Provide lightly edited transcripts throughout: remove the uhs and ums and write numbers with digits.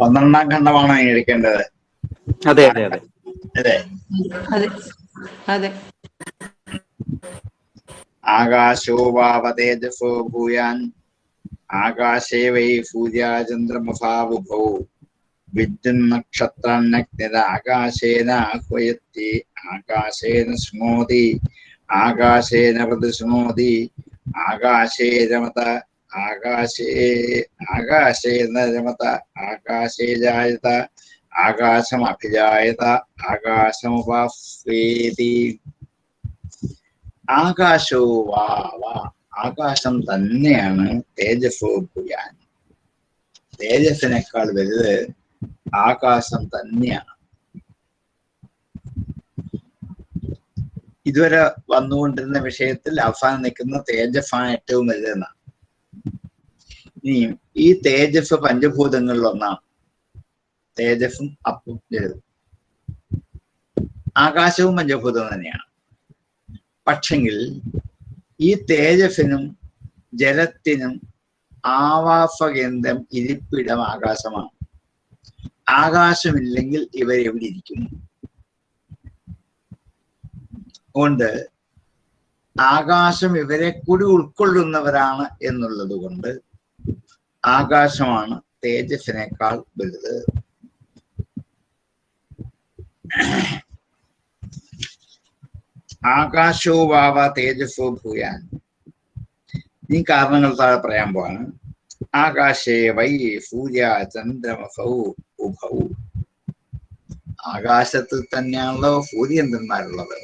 12ാം ഖണ്ഡമാണോ എടുക്കേണ്ടത്? അതെ അതെ അതെ അല്ലേ? അതെ അതെ. ആകാശോ വാവതേജസോ ഭൂയാൻ ആകാശേ വൈ സൂര്യാചന്ദ്രമസാവുഭൗ വിദ്യുന്നക്ഷത്രാന്നഗ്നിരാകാശേന ആഹ്വയത്തി ആകാശേന ശൃണോതി ആകാശേന പ്രതിശൃണോതി ആകാശേ രമത ആകാശേന രമത ആകാശേ ജായത ആകാശമഭിജായത ആകാശമുപാസ്വേതി. ആകാശോ വാവ, ആകാശം തന്നെയാണ് തേജസ്സോ ഭൂയാൻ. തേജസ്സിനേക്കാൾ വലുത് ആകാശം തന്നെയാണ്. ഇതുവരെ വന്നുകൊണ്ടിരുന്ന വിഷയത്തിൽ അവസാനം നിൽക്കുന്ന തേജസ്സാണ് ഏറ്റവും വലുതെന്നാണ്. ഇനിയും ഈ തേജസ് പഞ്ചഭൂതങ്ങളിൽ ഒന്നാണ്. തേജസ്സും അപ്പും ജലവും. ആകാശവും പഞ്ചഭൂതം തന്നെയാണ്. പക്ഷെങ്കിൽ ഈ തേജസ്സിനും ജലത്തിനും ആവാസകേന്ദ്രം, ഇരിപ്പിടം ആകാശമാണ്. ആകാശമില്ലെങ്കിൽ ഇവരെവിടെ ഇരിക്കും? കൊണ്ട് ആകാശം ഇവരെ കൂടി ഉൾക്കൊള്ളുന്നവരാണ് എന്നുള്ളത് കൊണ്ട് ആകാശമാണ് തേജസ്സിനേക്കാൾ വലുത്. ആകാശോ വാവ തേജസ്സോ ഭൂയാൻ. ഈ കാരണങ്ങൾ താഴെ പറയാൻ പോവാണ്. ആകാശേ വൈ സൂര്യ ചന്ദ്രമസൗ ഉഭൗ. ആകാശത്തിൽ തന്നെയാണല്ലോ സൂര്യചന്ദ്രന്മാരുള്ളത്.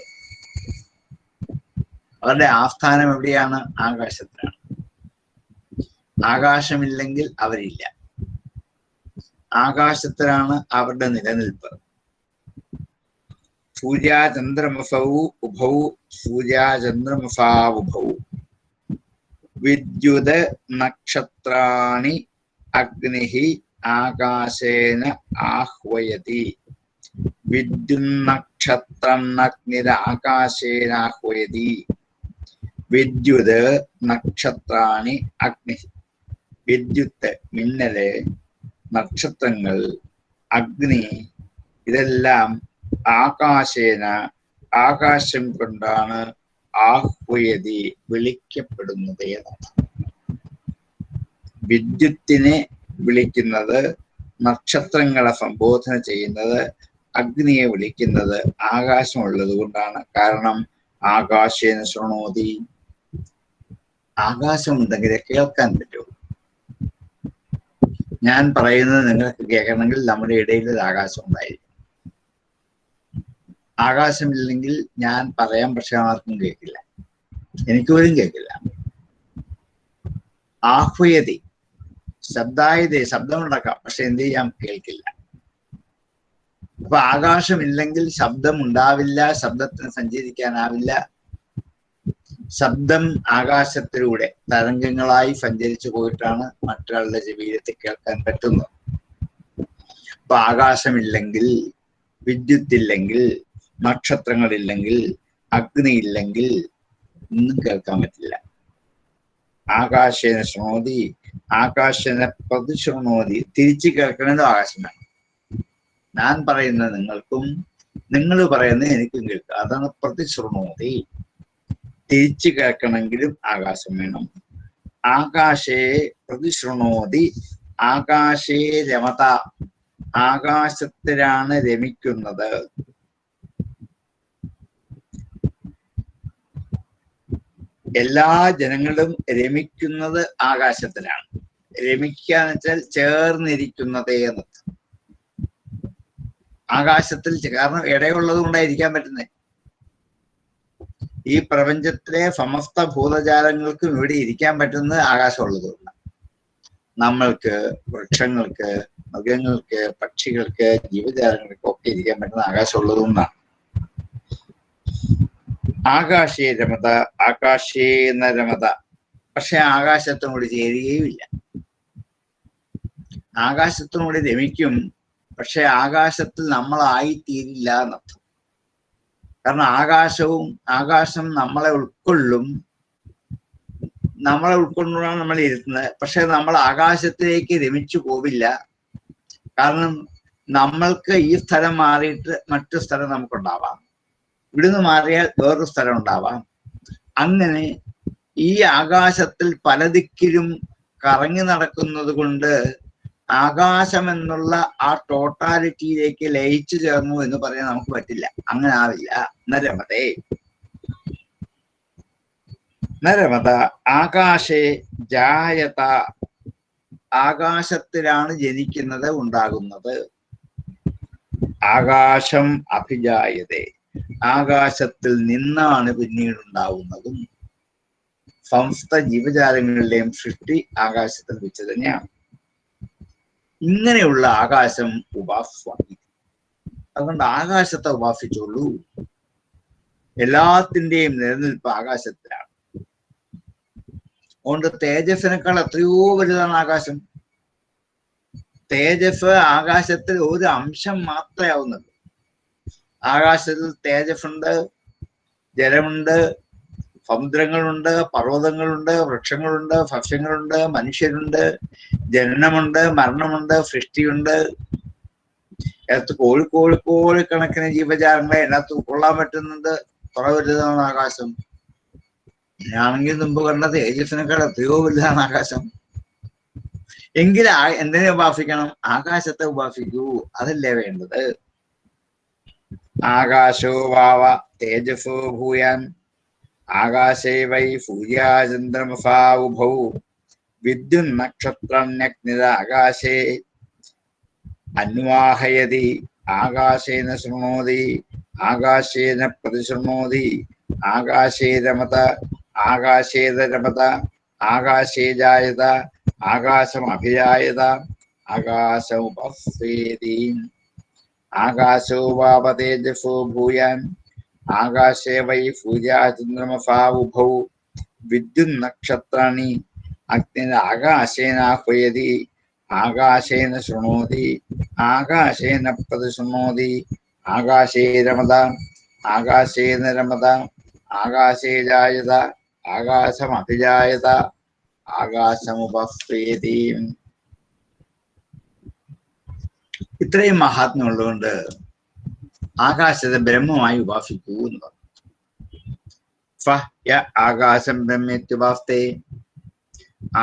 അവരുടെ ആസ്ഥാനം എവിടെയാണ്? ആകാശത്തിലാണ്. ആകാശമില്ലെങ്കിൽ അവരില്ല. ആകാശത്തിലാണ് അവരുടെ നിലനിൽപ്പ്. സൂര്യാചന്ദ്രമസൗ ഉഭൗ സൂര്യാചന്ദ്രമസാവുഭൗ വിദ്യുത് നക്ഷത്രാണി അഗ്നിഹി ആകാശേന ആഹ്വയതി. വിദ്യുന്നക്ഷത്രം അഗ്നിരാകാശേനാഹ്വയതി. വിദ്യുത് നക്ഷത്രാണി അഗ്നി. വിദ്യുത്ത് മിന്നല്, നക്ഷത്രങ്ങൾ, അഗ്നി, ഇതെല്ലാം ആകാശേന ആകാശം കൊണ്ടാണ് ആഹ്വയതി വിളിക്കപ്പെടുന്നത് എന്നാണ്. വിദ്യുത്തിനെ വിളിക്കുന്നത്, നക്ഷത്രങ്ങളെ സംബോധന ചെയ്യുന്നത്, അഗ്നിയെ വിളിക്കുന്നത് ആകാശമുള്ളത് കൊണ്ടാണ്. കാരണം ആകാശേന ശൃണോതി. ആകാശമുണ്ടെങ്കിലേ കേൾക്കാൻ പറ്റൂ. ഞാൻ പറയുന്നത് നിങ്ങൾക്ക് കേൾക്കണമെങ്കിൽ നമ്മുടെ ഇടയിൽ ഒരു ആകാശം ഉണ്ടായിരിക്കും. ആകാശമില്ലെങ്കിൽ ഞാൻ പറയാം, പക്ഷെ ആർക്കും കേൾക്കില്ല, എനിക്ക് പോലും കേൾക്കില്ല. ആഹ്വയതി, ശബ്ദായതേ, ശബ്ദമുണ്ടാക്കാം, പക്ഷെ എന്ത് ചെയ്യാം? കേൾക്കില്ല. അപ്പൊ ആകാശമില്ലെങ്കിൽ ശബ്ദം ഉണ്ടാവില്ല, ശബ്ദത്തിന് സഞ്ചരിക്കാനാവില്ല. ശബ്ദം ആകാശത്തിലൂടെ തരംഗങ്ങളായി സഞ്ചരിച്ചു പോയിട്ടാണ് മറ്റൊരാളുടെ ചെവിയിലെത്തി കേൾക്കാൻ പറ്റുന്നത്. അപ്പൊ ആകാശമില്ലെങ്കിൽ, വിദ്യുത്തില്ലെങ്കിൽ, നക്ഷത്രങ്ങളില്ലെങ്കിൽ, അഗ്നിയില്ലെങ്കിൽ ഒന്നും കേൾക്കാൻ പറ്റില്ല. ആകാശേന ശൃണോതി, ആകാശേന പ്രതിശൃണോതി. തിരിച്ചു കേൾക്കണതും ആകാശം വേണം. ഞാൻ പറയുന്നത് നിങ്ങൾക്കും, നിങ്ങൾ പറയുന്നത് എനിക്കും കേൾക്കുക. അതാണ് പ്രതിശൃണോതി. തിരിച്ചു കേൾക്കണമെങ്കിലും ആകാശം വേണം. ആകാശേ പ്രതിശൃണോതി ആകാശേ രമത. ആകാശത്തിലാണ് രമിക്കുന്നത്. എല്ലാ ജനങ്ങളും രമിക്കുന്നത് ആകാശത്തിലാണ്. രമിക്കുക എന്ന് വെച്ചാൽ ചേർന്നിരിക്കുന്നത് എന്നർത്ഥം. ആകാശത്തിൽ, കാരണം ഇടയുള്ളത് കൊണ്ടായിരിക്കാൻ പറ്റുന്നത്. ഈ പ്രപഞ്ചത്തിലെ സമസ്ത ഭൂതജാലങ്ങൾക്കും ഇവിടെ ഇരിക്കാൻ പറ്റുന്നത് ആകാശമുള്ളത് കൊണ്ടാണ്. നമ്മൾക്ക്, വൃക്ഷങ്ങൾക്ക്, മൃഗങ്ങൾക്ക്, പക്ഷികൾക്ക്, ജീവജാലങ്ങൾക്ക് ഒക്കെ ഇരിക്കാൻ പറ്റുന്ന ആകാശമുള്ളത് കൊണ്ടാണ്. ആകാശേ രമത, ആകാശേന രമത. പക്ഷെ ആകാശത്തിനോട് ചേരുകയുമില്ല. ആകാശത്തിനോട് രമിക്കും, പക്ഷെ ആകാശത്തിൽ നമ്മളായിത്തീരില്ല എന്നർത്ഥം. കാരണം ആകാശം നമ്മളെ ഉൾക്കൊള്ളും. നമ്മളെ ഉൾക്കൊണ്ടാണ് നമ്മൾ ഇരുത്തുന്നത്. പക്ഷെ നമ്മൾ ആകാശത്തിലേക്ക് രമിച്ചു പോവില്ല. കാരണം നമ്മൾക്ക് ഈ സ്ഥലം മാറിയിട്ട് മറ്റു സ്ഥലം നമുക്കുണ്ടാവാം, ഇവിടുന്ന് മാറിയാൽ വേറൊരു സ്ഥലം ഉണ്ടാവാം. അങ്ങനെ ഈ ആകാശത്തിൽ പല ദിക്കിലും കറങ്ങി നടക്കുന്നത് കൊണ്ട് ആകാശം എന്നുള്ള ആ ടോട്ടാലിറ്റിയിലേക്ക് ലയിച്ചു ചേർന്നു എന്ന് പറയാൻ നമുക്ക് പറ്റില്ല. അങ്ങനെ ആവില്ല. നരമതേ നരമത ആകാശേ ജായത, ആകാശത്തിലാണ് ജനിക്കുന്നത്, ഉണ്ടാകുന്നത്. ആകാശം അഭിജായതേ, ആകാശത്തിൽ നിന്നാണ് പിന്നീട് ഉണ്ടാവുന്നതും. സമസ്ത ജീവജാലങ്ങളുടെയും സൃഷ്ടി ആകാശത്തിൽ വെച്ച് തന്നെയാണ്. ഇങ്ങനെയുള്ള ആകാശം ഉപാസ്വാമി. അതുകൊണ്ട് ആകാശത്തെ ഉപാസിച്ചുള്ളൂ. എല്ലാത്തിൻ്റെയും നിലനിൽപ്പ് ആകാശത്തിലാണ്. അതുകൊണ്ട് തേജസ്സിനേക്കാൾ എത്രയോ വലുതാണ് ആകാശം. തേജസ് ആകാശത്തിൽ ഒരു അംശം മാത്രമേ ആവുന്നുള്ളൂ. ആകാശത്തിൽ തേജസ്സുണ്ട്, ജലമുണ്ട്, സമുദ്രങ്ങളുണ്ട്, പർവ്വതങ്ങളുണ്ട്, വൃക്ഷങ്ങളുണ്ട്, ഭക്ഷ്യങ്ങളുണ്ട്, മനുഷ്യരുണ്ട്, ജനനമുണ്ട്, മരണമുണ്ട്, സൃഷ്ടിയുണ്ട്. അതിനകത്ത് കോഴിക്കണക്കിന് ജീവജാലങ്ങളെ അതിനകത്ത് ഉൾക്കൊള്ളാൻ പറ്റുന്നത് കുറെ വലുതാണ് ആകാശം. ഞാനെങ്കിൽ മുമ്പ് കണ്ട തേജസ്സിനേക്കാൾ എത്രയോ വലുതാണ് ആകാശം. എങ്കിൽ എന്തിനെ ഉപാസിക്കണം? ആകാശത്തെ ഉപാസിക്കൂ. അതല്ലേ വേണ്ടത്. ആകാശോ വാവ തേജസോ ഭൂയാൻ ആകാശേ വൈ സൂര്യാചന്ദ്രമസാ ഉഭൗ വിദ്യുൻ നക്ഷത്രണ്യഗ്നിര ആകാശേ അന്വാഹയതി ആകാശേന ശൃണോതി ആകാശേന പ്രതിശൃണോതി ആകാശേ രമത ആകാശേത രമത ആകാശേ ജായത ആകാശം അഭിജായത ആകാശമുപസ്വേതി ആകാശോ വാവ തേജസോ ഭൂയാൻ ആകാശേ വൈ സൂര്യാചന്ദ്രമസാ ഉഭൗ വിദ്യുൻ നക്ഷത്രാണി അഗ്നിര ആകാശേനാഹ്വയതി ആകാശേന ശൃണോതി ആകാശേന പ്രതിശൃണോതി ആകാശേ രമത ആകാശേന രമത ആകാശേ ജായത ആകാശം അഭിജായത ആകാശമുപസ്വേതി. ഇത്രയും മഹാത്മ്യം ഉള്ളതുകൊണ്ട് ആകാശത്തെ ബ്രഹ്മമായി ഉപാസിക്കൂ എന്ന് പറഞ്ഞു. ആകാശം ബ്രഹ്മേത്യുപാസ്തേ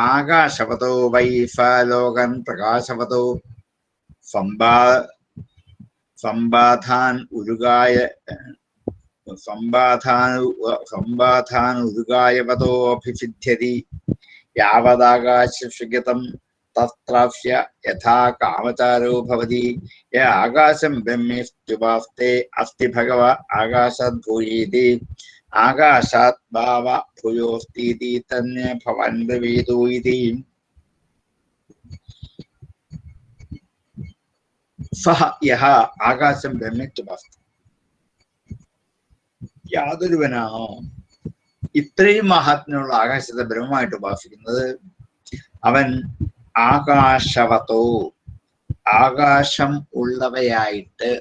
ആകാശവതോ വൈ ലോകൻ പ്രകാശവതോ സംബാധാൻ ഉരുകായവതോഭിസിദ്ധ്യതി യാവദാകാശഗതം തത്രാസ്യ യഥാ കാമചാരോ ഭവതി. ആകാശം ബ്രഹ്മേത്യുപാസ്തേ അസ്തി ഭഗവ ആകാശാത് ഭൂയീതി ആകാശാത് ഭാവ ഭൂയോസ്തീതി തന്നെ ഭവൻ ബ്രവീതു ഇതി. സഹ യഹ ആകാശം ബ്രഹ്മേത്യുപാസ്തേ, യാതൊരുവനാണോ ഇത്രയും മഹാത്മ്യമുള്ള ആകാശത്തെ ബ്രഹ്മമായിട്ട് ഉപാസിക്കുന്നത്, അവൻ ആകാശവതോ ആകാശം ഉള്ളവയായിട്ട്,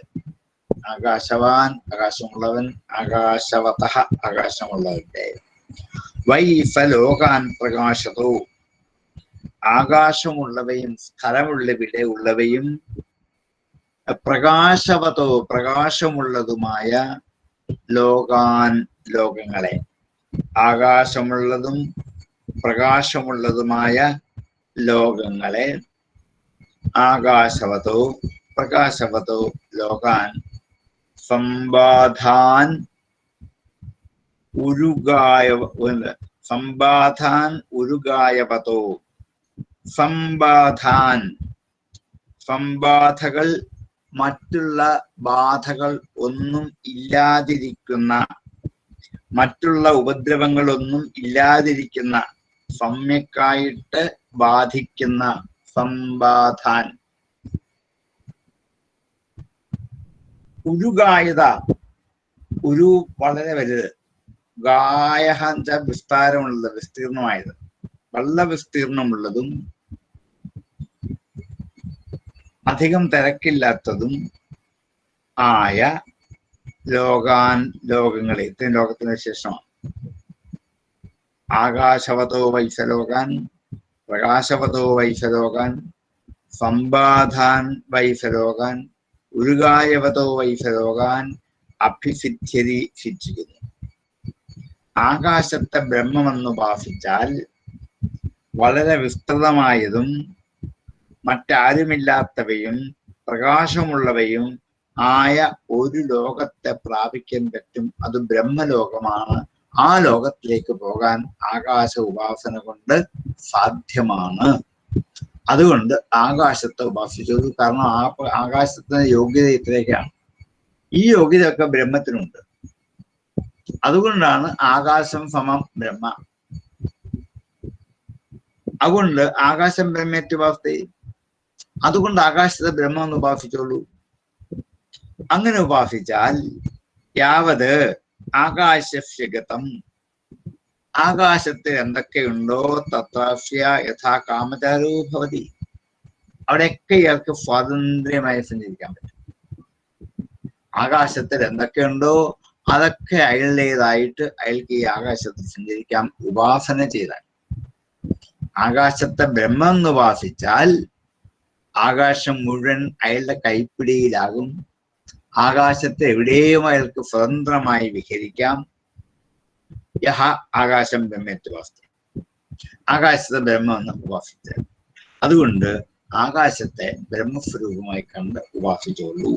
ആകാശവാൻ ആകാശമുള്ളവൻ, ആകാശവത ആകാശമുള്ളവന്റെ, വൈഫലോകാൻ പ്രകാശതോ ആകാശമുള്ളവയും സ്ഥലമുള്ളവിടെ ഉള്ളവയും പ്രകാശവതോ പ്രകാശമുള്ളതുമായ ലോകാൻ ലോകങ്ങളെ, ആകാശമുള്ളതും പ്രകാശമുള്ളതുമായ ലോകങ്ങളെ, ആകാശവതോ പ്രകാശവതോ ലോകാൻ സംബാധാൻ ഉരുകായവതോ സംബാധകൾ മറ്റുള്ള ബാധകൾ ഒന്നും ഇല്ലാതിരിക്കുന്ന, മറ്റുള്ള ഉപദ്രവങ്ങളൊന്നും ഇല്ലാതിരിക്കുന്ന, സമ്യക്കായിട്ട് ബാധിക്കുന്ന സംബാധാൻ. ഉരുഗായത, ഒരു വളരെ വലുത്, ഗായഹ എന്നുവെച്ചാൽ വിസ്താരമുള്ളത്, വിസ്തീർണമായത്, വളരെ വിസ്തീർണമുള്ളതും അധികം തിരക്കില്ലാത്തതും ആയ ലോകങ്ങളെ, ഇത്രയും ലോകത്തിന് ശേഷമാണ്. ആകാശവതോ വൈസലോകാൻ പ്രകാശവതോ വൈസലോകാൻ സംബാധാൻ വൈഫലോകാൻ ഉരുകായവതോ വൈഫലോകാൻ അഭിസിദ്ധ്യതി ശിക്ഷിക്കുന്നു. ആകാശത്തെ ബ്രഹ്മമെന്ന് ഉപാസിച്ചാൽ വളരെ വിസ്തൃതമായതും മറ്റാരുമില്ലാത്തവയും പ്രകാശമുള്ളവയും ആയ ഒരു ലോകത്തെ പ്രാപിക്കാൻ പറ്റും. അത് ബ്രഹ്മലോകമാണ്. ആ ലോകത്തിലേക്ക് പോകാൻ ആകാശ ഉപാസന കൊണ്ട് സാധ്യമാണ്. അതുകൊണ്ട് ആകാശത്തെ ഉപാസിച്ചത്. കാരണം ആകാശത്തിന്റെ യോഗ്യത ഇത്രയൊക്കെയാണ്. ഈ യോഗ്യതയൊക്കെ ബ്രഹ്മത്തിനുണ്ട്. അതുകൊണ്ടാണ് ആകാശം സമം ബ്രഹ്മ. അതുകൊണ്ട് ആകാശം ബ്രഹ്മേത്യുപാസ്തി. അതുകൊണ്ട് ആകാശത്തെ ബ്രഹ്മം എന്ന് ഉപാസിച്ചോളൂ. അങ്ങനെ ഉപാസിച്ചാൽ യാവത് ആകാശസ്യഗതം, ആകാശത്തിൽ എന്തൊക്കെയുണ്ടോ തത്രാസ്യ യഥാ കാമചാരോ ഭവതി, അവിടെയൊക്കെ ഇയാൾക്ക് സ്വാതന്ത്ര്യമായി സഞ്ചരിക്കാൻ പറ്റും. ആകാശത്തിൽ എന്തൊക്കെയുണ്ടോ അതൊക്കെ അയാളുടേതായിട്ട് അയാൾക്ക് ഈ ആകാശത്തിൽ സഞ്ചരിക്കാം ഉപാസന ചെയ്താൽ. ആകാശത്തെ ബ്രഹ്മം എന്ന് ഉപാസിച്ചാൽ ആകാശം മുഴുവൻ അയാളുടെ കൈപ്പിടിയിലാകും. ആകാശത്തെ എവിടെയും അയാൾക്ക് സ്വതന്ത്രമായി വിഹരിക്കാം. യഹ ആകാശം ബ്രഹ്മേത്യുപാസ്തി, ആകാശത്തെ ബ്രഹ്മം എന്ന് ഉപാസിച്ചാൽ. അതുകൊണ്ട് ആകാശത്തെ ബ്രഹ്മസ്വരൂപമായി കണ്ട് ഉപാസിച്ചോളൂ.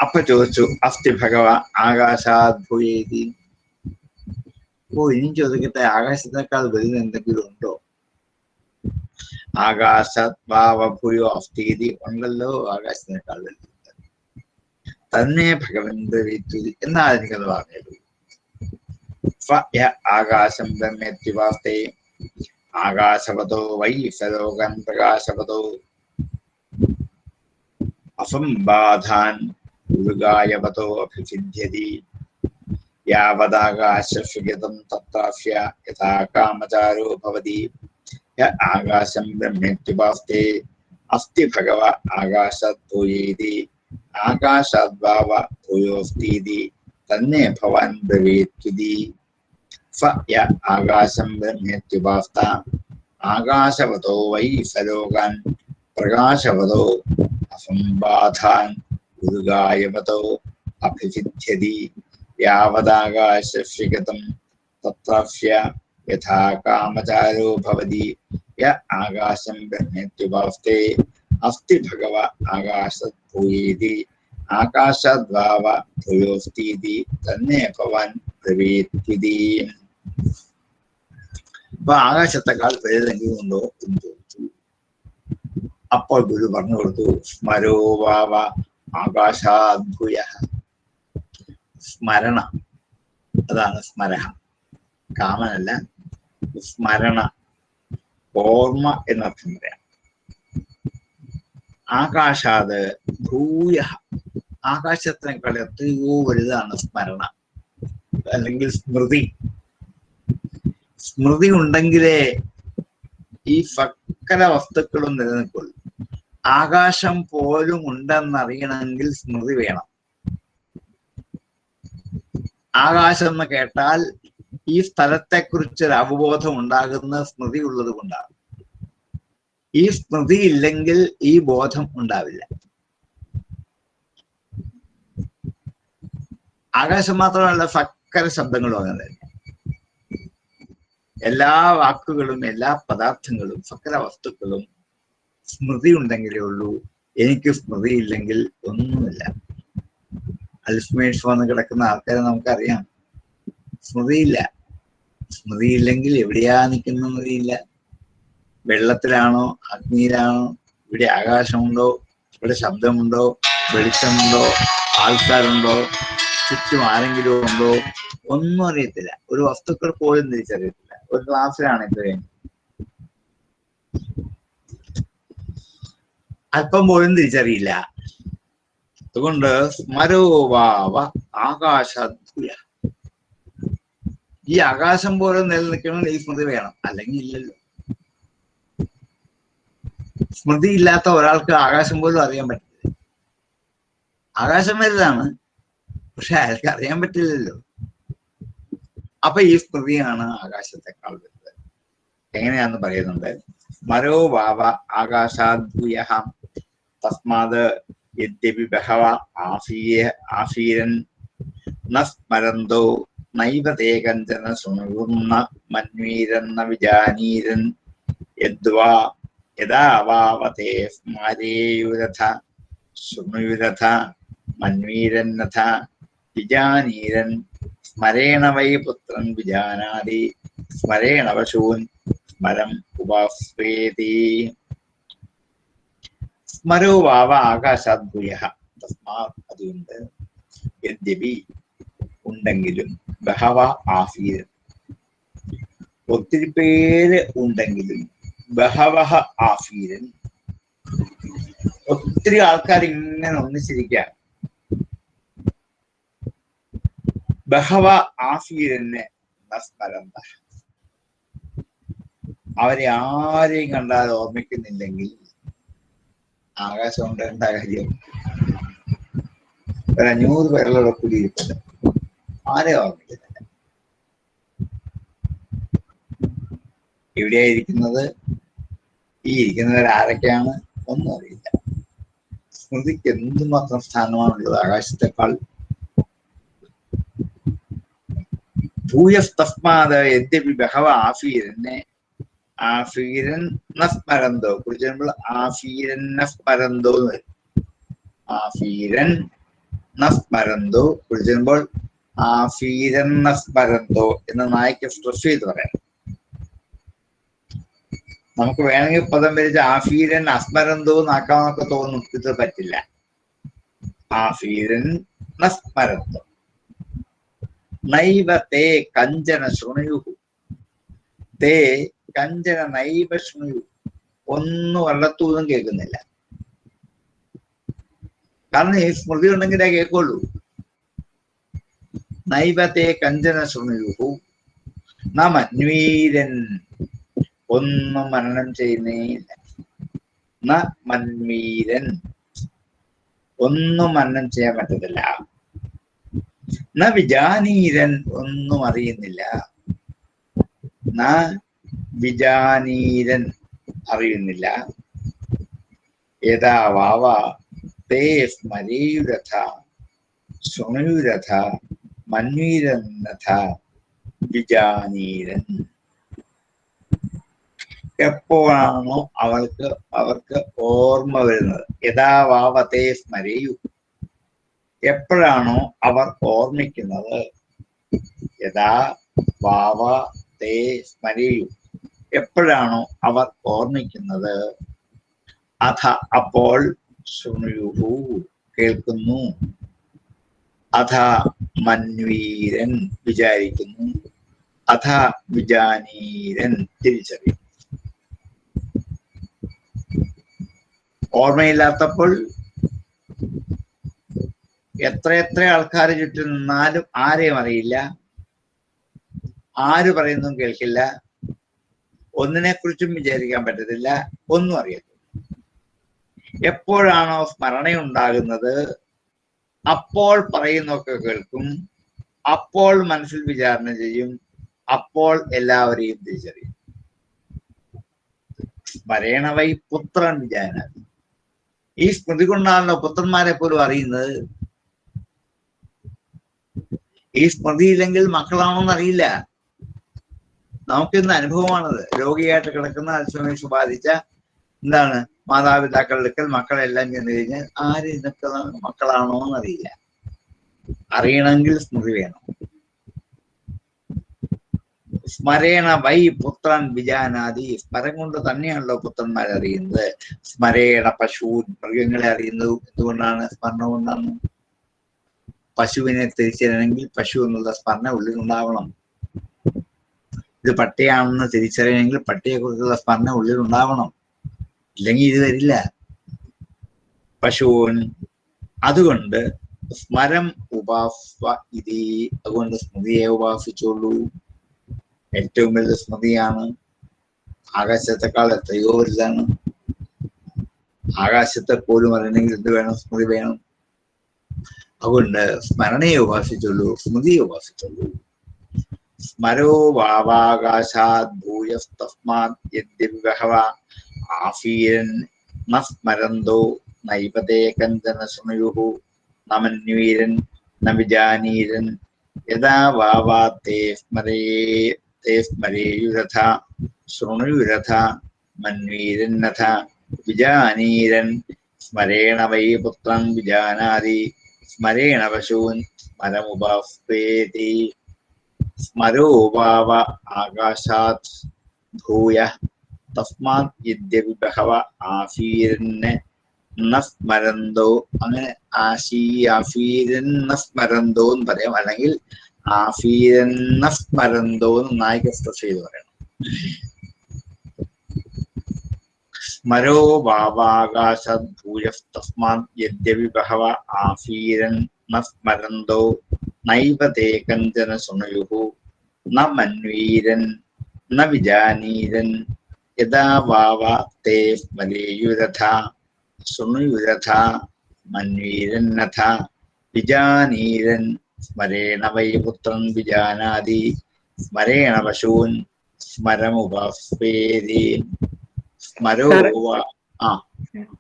അപ്പൊ ചോദിച്ചു, അസ്തി ഭഗവ ആകാശാദ്ഭൂയേതി. ഇനിയും ചോദിക്കട്ടെ, ആകാശത്തേക്കാൾ വലുത് എന്തെങ്കിലും ഉണ്ടോ? ആകാശാദ്ഭാവഭൂയോ അസ്ഥിതി ഉണ്ടല്ലോ, ആകാശത്തിനേക്കാൾ വലുത് തന്നെ ഭഗവൻ ബ്രവീത്യുതി. എന്നാൽ എനിക്കത് പറഞ്ഞുള്ളൂ. ആകാശം ബ്രഹ്മേത്യുപാസ്തേ ആകാശവതോ വൈ സലോകൻ പ്രകാശവതോ അസംബാധാൻ ഉരുകായവതോ അഭിസിദ്ധ്യതി യാവദാകാശസ്യഗതം തത്രാസ്യ യഥാ കാമചാരോ ഭവതി. ആകാശം ബ്രഹ്മേത്യുപാസ്തേ അസ്തി ഭഗവ ആകാശാദ്ഭൂയേതി ആകാശാദ്ഭാവ ഭൂയോസ്തീതി തന്നെ ഭവാൻ ബ്രവീത്യുതി. സ യ ആകാശം ബ്രഹ്മേത്യുപാസ്ത ആകാശവതോ വൈ സലോകാൻ പ്രകാശവതോ അസംബാധാൻ ഉരുകായവതോ അഭിസിദ്ധ്യതി യാവദാകാശസ്യഗതം തത്രാസ്യ യഥാ കാമചാരോ ഭവതി. യ ആകാശം ബ്രഹ്മേത്യുപാസ്തേ അസ്തി ഭഗവ ആകാശാദ്ഭൂയേതി ആകാശാദ്ഭാവ ഭൂയോസ്തീതി തന്നെ ഭവാൻ ബ്രവീത്യുതി. അപ്പൊ ആകാശത്തെക്കാൾ വലുതെങ്കിലും ഉണ്ടോ എന്ന് ചോദിച്ചു. അപ്പോൾ ഗുരു പറഞ്ഞു കൊടുത്തു, സ്മരോ വാവ ആകാശാദ്ഭൂയ. സ്മരണ, അതാണ് സ്മരഹ. കാമനല്ല, സ്മരണ, ഓർമ്മ എന്നർത്ഥം പറയാം. ആകാശാത് ഭൂയ, ആകാശത്തിനേക്കാൾ എത്രയോ വലുതാണ് സ്മരണ അല്ലെങ്കിൽ സ്മൃതി. സ്മൃതി ഉണ്ടെങ്കിലേ ഈ സകല വസ്തുക്കളും നിലനിൽക്കുള്ളൂ. ആകാശം പോലും ഉണ്ടെന്നറിയണമെങ്കിൽ സ്മൃതി വേണം. ആകാശം എന്ന് കേട്ടാൽ ഈ സ്ഥലത്തെക്കുറിച്ചൊരു അവബോധം ഉണ്ടാകുന്ന സ്മൃതി ഉള്ളത് കൊണ്ടാണ്. ഈ സ്മൃതി ഇല്ലെങ്കിൽ ഈ ബോധം ഉണ്ടാവില്ല. ആകാശം മാത്രമല്ല, സകല ശബ്ദങ്ങളും അങ്ങനെ തന്നെ. എല്ലാ വാക്കുകളും എല്ലാ പദാർത്ഥങ്ങളും സകല വസ്തുക്കളും സ്മൃതി ഉണ്ടെങ്കിലേ ഉള്ളൂ. എനിക്ക് സ്മൃതി ഇല്ലെങ്കിൽ ഒന്നുമില്ല. അൽസ്മേഴ്സ് വന്ന് കിടക്കുന്ന ആൾക്കാരെ നമുക്കറിയാം, സ്മൃതിയില്ല. സ്മൃതിയില്ലെങ്കിൽ എവിടെയാ നിൽക്കുന്നറിയില്ല. വെള്ളത്തിലാണോ അഗ്നിയിലാണോ? ഇവിടെ ആകാശമുണ്ടോ? ഇവിടെ ശബ്ദമുണ്ടോ? വെളിച്ചമുണ്ടോ? ആൾക്കാരുണ്ടോ? ചുറ്റും ആരെങ്കിലും ഉണ്ടോ? ഒന്നും അറിയത്തില്ല. ഒരു വസ്തുക്കൾ പോലും തിരിച്ചറിയത്തില്ല. ഒരു ക്ലാസ്സിലാണ് ഇത്രയും, അല്പം പോലും തിരിച്ചറിയില്ല. അതുകൊണ്ട് സ്മരോഭാവ ആകാശാദ്ഭൂയ, ഈ ആകാശം പോലെ നിലനിൽക്കണമെങ്കിൽ ഈ സ്മൃതി വേണം, അല്ലെങ്കിൽ ഇല്ലല്ലോ. സ്മൃതി ഇല്ലാത്ത ഒരാൾക്ക് ആകാശം പോലും അറിയാൻ പറ്റില്ല. ആകാശം വലുതാണ്, പക്ഷെ അയാൾക്ക് അറിയാൻ പറ്റില്ലല്ലോ. അപ്പൊ ഈ സ്മൃതിയാണ് ആകാശത്തെക്കാൾ വലുത്. എങ്ങനെയാന്ന് പറയുന്നുണ്ട്. സ്മരോ വാവ ആകാശാദ്ഭൂയഃ തസ്മാത് യദ്യപി ബഹവ ആസീരൻ ന സ്മരന്തോ നൈവ തേ കഞ്ചന ശൃണുർന്ന മന്വീരന്ന വിജാനീരൻ യദ്വാ യഥാ വാവതേ സ്മരേയുരഥ ശൃണുയുരഥ മന്വീരന്നഥ വിജാനീരൻ സ്മരേണ വൈ പുത്രൻ വിജാനാതി സ്മരേണ പശൂൻ സ്മരം ഉപാസ്വേതി. സ്മരോ വാവ ആകാശാദ്ഭൂയഃ തസ്മാത് അതുകൊണ്ട് യദ്യപി ഉണ്ടെങ്കിലും ബഹവ ആസീരൻ ഒത്തിരി പേര് ഉണ്ടെങ്കിലും ബഹവഹ ആസീരൻ ഒത്തിരി ആൾക്കാർ ഇങ്ങനെ ഒന്നിച്ചിരിക്കുക. ബഹവ ആസീരനെ സ്മരന്ത അവരെ ആരെയും കണ്ടാൽ ഓർമ്മിക്കുന്നില്ലെങ്കിൽ ആകാശം കൊണ്ട് എന്താ കാര്യം? 500 പേരുടെ കൂടിയിരിക്കില്ല, ആരെ ഓർമ്മിക്കുന്നില്ല. എവിടെയായിരിക്കുന്നത്? ഈ ഇരിക്കുന്നവരാരൊക്കെയാണ് ഒന്നും അറിയില്ല. സ്മൃതിക്ക് എന്തുമാത്രം സ്ഥാനമാണുള്ളത് ആകാശത്തെക്കാൾ. ഭൂയസ്തസ്മാത് യദ്യപി ബഹവ ആസീരനെ ആസീരൻ നസ്മരന്തോ കുറിച്ച് വരുമ്പോൾ ആസീരൻ നസ്മരന്തോ എന്ന് വരും. ആസീരൻ നസ്മരന്തോ കുറിച്ച് വരുമ്പോൾ ആസീരൻ നസ്മരന്തോ എന്ന നായ്ക്ക് സ്ട്രെസ് ചെയ്ത് പറയാം. നമുക്ക് വേണമെങ്കിൽ പദം വരിച്ച് ആഫീരൻ അസ്മരന്തോ നാക്കാമെന്നൊക്കെ തോന്നും. ഇത് പറ്റില്ല. ആഫീരൻ നസ്മരന്തോ നൈവ തേ കഞ്ചന ശൃണുയുഹു തേ കഞ്ചന നൈവ ശൃണുയു ഒന്നും വല്ലത്തൂന്നും കേൾക്കുന്നില്ല. കാരണം ഈ സ്മൃതി ഉണ്ടെങ്കിലേ കേൾക്കുള്ളൂ. നൈവ തേ കഞ്ചന ശൃണുയുഹു ന മന്വീരൻ ഒന്നും മനനം ചെയ്യുന്നേ ഇല്ല. ന മന്വീരൻ ഒന്നും മനനം ചെയ്യാൻ പറ്റത്തില്ല. ന വിജാനീരൻ ഒന്നും അറിയുന്നില്ല. ന വിജാനീരൻ അറിയുന്നില്ല. യഥാ വാവ തേ സ്മരേയുരഥ ശൃണുയുരഥ മന്വീരന്നഥ വിജാനീരൻ എപ്പോഴാണോ അവർക്ക് ഓർമ്മ വരുന്നത്. യഥാ വാവതേ സ്മരേയു എപ്പോഴാണോ അവർ ഓർമ്മിക്കുന്നത്. യഥാ വാവ തേ സ്മരേയു എപ്പോഴാണോ അവർ ഓർമ്മിക്കുന്നത്. അഥ അപ്പോൾ ശൃണുയുഹു കേൾക്കുന്നു. അഥ മന്വീരൻ വിചാരിക്കുന്നു. അഥ വിജാനീരൻ തിരിച്ചറിയും. ഓർമ്മയില്ലാത്തപ്പോൾ എത്ര ആൾക്കാർ ചുറ്റും നിന്നാലും ആരെയും അറിയില്ല. ആര് പറയുന്നതും കേൾക്കില്ല. ഒന്നിനെ കുറിച്ചും വിചാരിക്കാൻ പറ്റത്തില്ല. ഒന്നും അറിയത്തില്ല. എപ്പോഴാണോ സ്മരണയുണ്ടാകുന്നത് അപ്പോൾ പറയുന്നൊക്കെ കേൾക്കും. അപ്പോൾ മനസ്സിൽ വിചാരണ ചെയ്യും. അപ്പോൾ എല്ലാവരെയും തിരിച്ചറിയും. സ്മരേണ വൈ പുത്രൻ വിജാനാതി ഈ സ്മൃതി കൊണ്ടാണല്ലോ പുത്രന്മാരെ പോലും അറിയുന്നത്. ഈ സ്മൃതിയില്ലെങ്കിൽ മക്കളാണോന്ന് അറിയില്ല. നമുക്കിന്ന് അനുഭവമാണത്. രോഗിയായിട്ട് കിടക്കുന്ന അൽസമേഴ്സ് ബാധിച്ച എന്താണ് മാതാപിതാക്കളുടെ അടുക്കൽ മക്കളെല്ലാം ചെന്ന് കഴിഞ്ഞാൽ ആര് ഇതൊക്കെ മക്കളാണോ എന്നറിയില്ല. അറിയണമെങ്കിൽ സ്മൃതി വേണം. സ്മരേണ വൈ പുത്രൻ വിജാനാദി സ്മരം കൊണ്ട് തന്നെയാണല്ലോ പുത്രന്മാരെ അറിയുന്നത്. സ്മരേണ പശു മൃഗങ്ങളെ അറിയുന്നത് എന്തുകൊണ്ടാണ്? സ്മരണ കൊണ്ടാണ്. പശുവിനെ തിരിച്ചറിയണമെങ്കിൽ പശു എന്നുള്ള സ്മരണ ഉള്ളിലുണ്ടാവണം. ഇത് പട്ടിയാണെന്ന് തിരിച്ചറിയണമെങ്കിൽ പട്ടിയെ കുറിച്ചുള്ള സ്മരണ ഉള്ളിലുണ്ടാവണം. ഇല്ലെങ്കിൽ ഇത് വരില്ല. പശുവിൻ അതുകൊണ്ട് സ്മരം ഉപാസ്വ ഇതി അതുകൊണ്ട് സ്മൃതിയെ ഉപാസിച്ചോളൂ. ഏറ്റവും വലിയ സ്മൃതിയാണ്. ആകാശത്തെക്കാൾ എത്രയോ വലുതാണ്. ആകാശത്തെ പോലും അറിയണമെങ്കിൽ എന്ത് വേണം? സ്മൃതി വേണം. അതുകൊണ്ട് സ്മരണയെ ഉപാസിച്ചുള്ളൂ, സ്മൃതിയെ ഉപാസിച്ചുള്ളൂ. സ്മരോ വാവാകാശാത് ഭൂയസ്തസ്മാത് യദ്യപി ബഹവ ആഫീരൻ ന സ്മരന്തോ നൈപതേ കഞ്ചന ശൃണുയുഃ ന മന്വീരൻ ന വിജാനീരൻ യഥാ വാവാ തേ സ്മരേയുരഥ ശൃണുയുരഥ മന്വീരന്നഥ വിജാനീരൻ സ്മരേണ വൈ പുത്രൻ വിജാനാതി സ്മരേണ പശൂൻ സ്മരമുപാസ്തേതി സ്മരോ വാവ ആകാശാത് ഭൂയ തസ്മാത് യദ്യപി ബഹവ ആഫീരന് ന സ്മരന്തോ, അങ്ങനെ ആഫീരൻ ന സ്മരന്തോ എന്ന് പറയാം, അല്ലെങ്കിൽ ആഫീരൻ ന സ്മരന്തോ എന്ന് നായിക എക്സ്പ്രസ് ചെയ്ത് പറയണം. സ്മരോ വാവാകാശാത് ഭൂയസ്തസ്മാത് യദ്യപി ബഹവ ആഫീരൻ ന സ്മരന്തോ നൈവ തേ കഞ്ചന ശൃണുയുഃ ന മന്വീരൻ ന വിജാനീരൻ യഥാ വാവ തേ സ്മരേയുരഥ ശൃണുയുരഥ മന്വീരന്നഥ വിജാനീരൻ സ്മരേണ വൈ പുത്രൻ വിജാനാതി സ്മരേണ പശൂൻ സ്മരമുപാസ്തേതി. സ്മരോ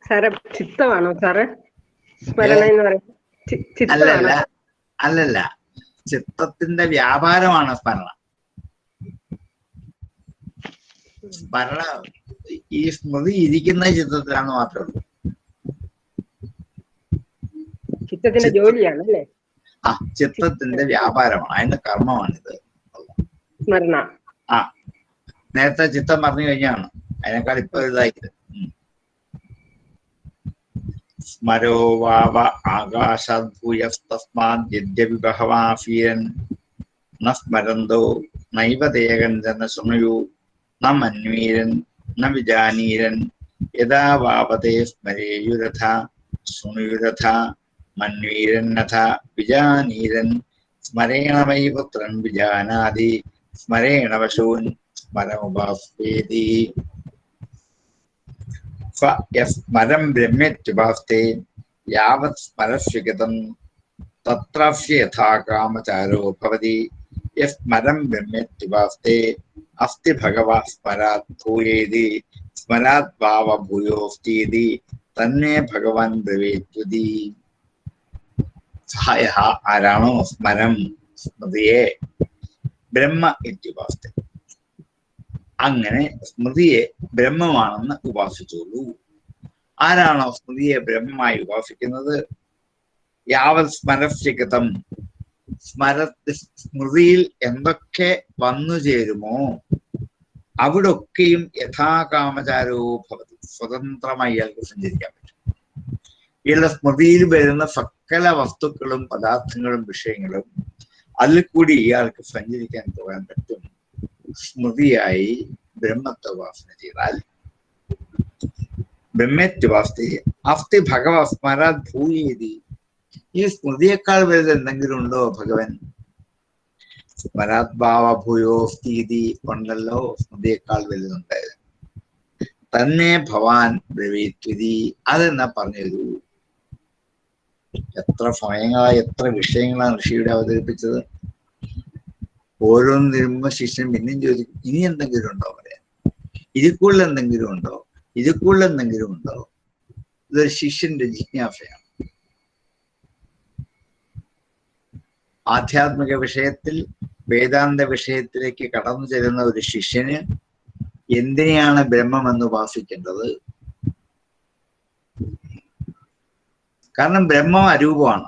സാറെ ചിത്തമാണോ സാറ് സ്മരണ എന്ന് പറയുന്നത്? അല്ലല്ല അല്ലല്ല, ചിത്തത്തിന്റെ വ്യാപാരമാണ് സ്മരണ. സ്മരണ ഈ സ്മൃതി ഇരിക്കുന്ന ചിത്രത്തിലാണ് മാത്രമേ ഉള്ളൂ. ചിത്തത്തിന്റെ ജോലിയാണ് അല്ലേ? ചിത്രത്തിന്റെ വ്യാപാരമാണ്, അതിന്റെ കർമ്മമാണിത് സ്മരണ. നേരത്തെ ചിത്തം പറഞ്ഞു കഴിഞ്ഞാണ്, അതിനേക്കാൾ ഇപ്പൊ ഇതായത്. സ്മരോ വാവ ആകാശാത് ഭൂയസ്തസ്മാത് യദ്യപി ബഹവ ആഫീരൻ ന സ്മരന്തോ നൈവ തേ കഞ്ചന ശൃണുയുഃ ന മന്വീരൻ ന വിജാനീരൻ യഥാ വാവ തേ സ്മരേയുരഥ ശൃണുയുരഥ മന്വീരന്നഥ വിജാനീരൻ സ്മരേണ വൈ പുത്രൻ വിജാനാതി സ്മരേണ പശൂൻ സ്മരമുപാസ്തേതി. സ്മരം ബ്രഹ്മേത്യുപാസ്തേ യാവത് സ്മരസ്വിഗതം തത്രസ്യ യഥാ കാമചാരോ ഭവതി. യസ്മരം ബ്രഹ്മേത്യുപാസ്തേ അസ്തി ഭഗവ സ്മരാത് ഭൂയേതി സ്മരാത് ഭാവ ഭൂയോസ്തീതി തന്നെ ഭഗവാൻ ബ്രവീത്വതി. സഹായ ആരാണോ സ്മരം സ്മൃതിയെ ബ്രഹ്മ ഇത്യുപാസ്തേ, അങ്ങനെ സ്മൃതിയെ ബ്രഹ്മമാണെന്ന് ഉപാസിച്ചോളൂ. ആരാണോ സ്മൃതിയെ ബ്രഹ്മമായി ഉപാസിക്കുന്നത്, യാവത് സ്മരസ്യകൃതം, സ്മൃതിയിൽ എന്തൊക്കെ വന്നു ചേരുമോ അവിടൊക്കെയും യഥാകാമചാരോ ഭവതി, സ്വതന്ത്രമായി ഇയാൾക്ക് സഞ്ചരിക്കാൻ പറ്റും. ഇയാളുടെ സ്മൃതിയിൽ വരുന്ന സകല വസ്തുക്കളും പദാർത്ഥങ്ങളും വിഷയങ്ങളും അതിൽ കൂടി ഇയാൾക്ക് സഞ്ചരിക്കാൻ പോകാൻ പറ്റും. സ്മൃതിയായി ബ്രഹ്മത്തെ ഉപാസന ചെയ്താൽ. ബ്രഹ്മേത്യുപാസ്തേ അസ്തി ഭഗവ സ്മരാത് ഭൂയേതി. ഈ സ്മൃതിയേക്കാൾ വലുത് എന്തെങ്കിലും ഉണ്ടോ ഭഗവൻ? സ്മരാത് ഭാവ ഭൂയോസ്തീതി കൊണ്ടല്ലോ സ്മൃതിയേക്കാൾ വലുതുണ്ട്. തന്നെ ഭവാൻ ബ്രവീത്വതി, അതെന്നാ പറഞ്ഞു തരൂ. എത്ര സമയങ്ങളായി എത്ര വിഷയങ്ങളാണ് ഋഷിയുടെ അവതരിപ്പിച്ചത്. ഓരോന്ന് തരുമ്പോ ശിഷ്യൻ പിന്നെയും ചോദിക്കും, ഇനി എന്തെങ്കിലും ഉണ്ടോ പറയാൻ? ഇതിൽ കൂടുതൽ എന്തെങ്കിലും ഉണ്ടോ? ഇതിൽ കൂടുതൽ എന്തെങ്കിലും ഉണ്ടോ? ഇതൊരു ശിഷ്യന്റെ ജിജ്ഞാസയാണ്. ആധ്യാത്മിക വിഷയത്തിൽ വേദാന്ത വിഷയത്തിലേക്ക് കടന്നു ചെല്ലുന്ന ഒരു ശിഷ്യന് എന്തിനെയാണ് ബ്രഹ്മമെന്ന് ഉപാസിക്കേണ്ടത്? കാരണം ബ്രഹ്മം അരൂപമാണ്,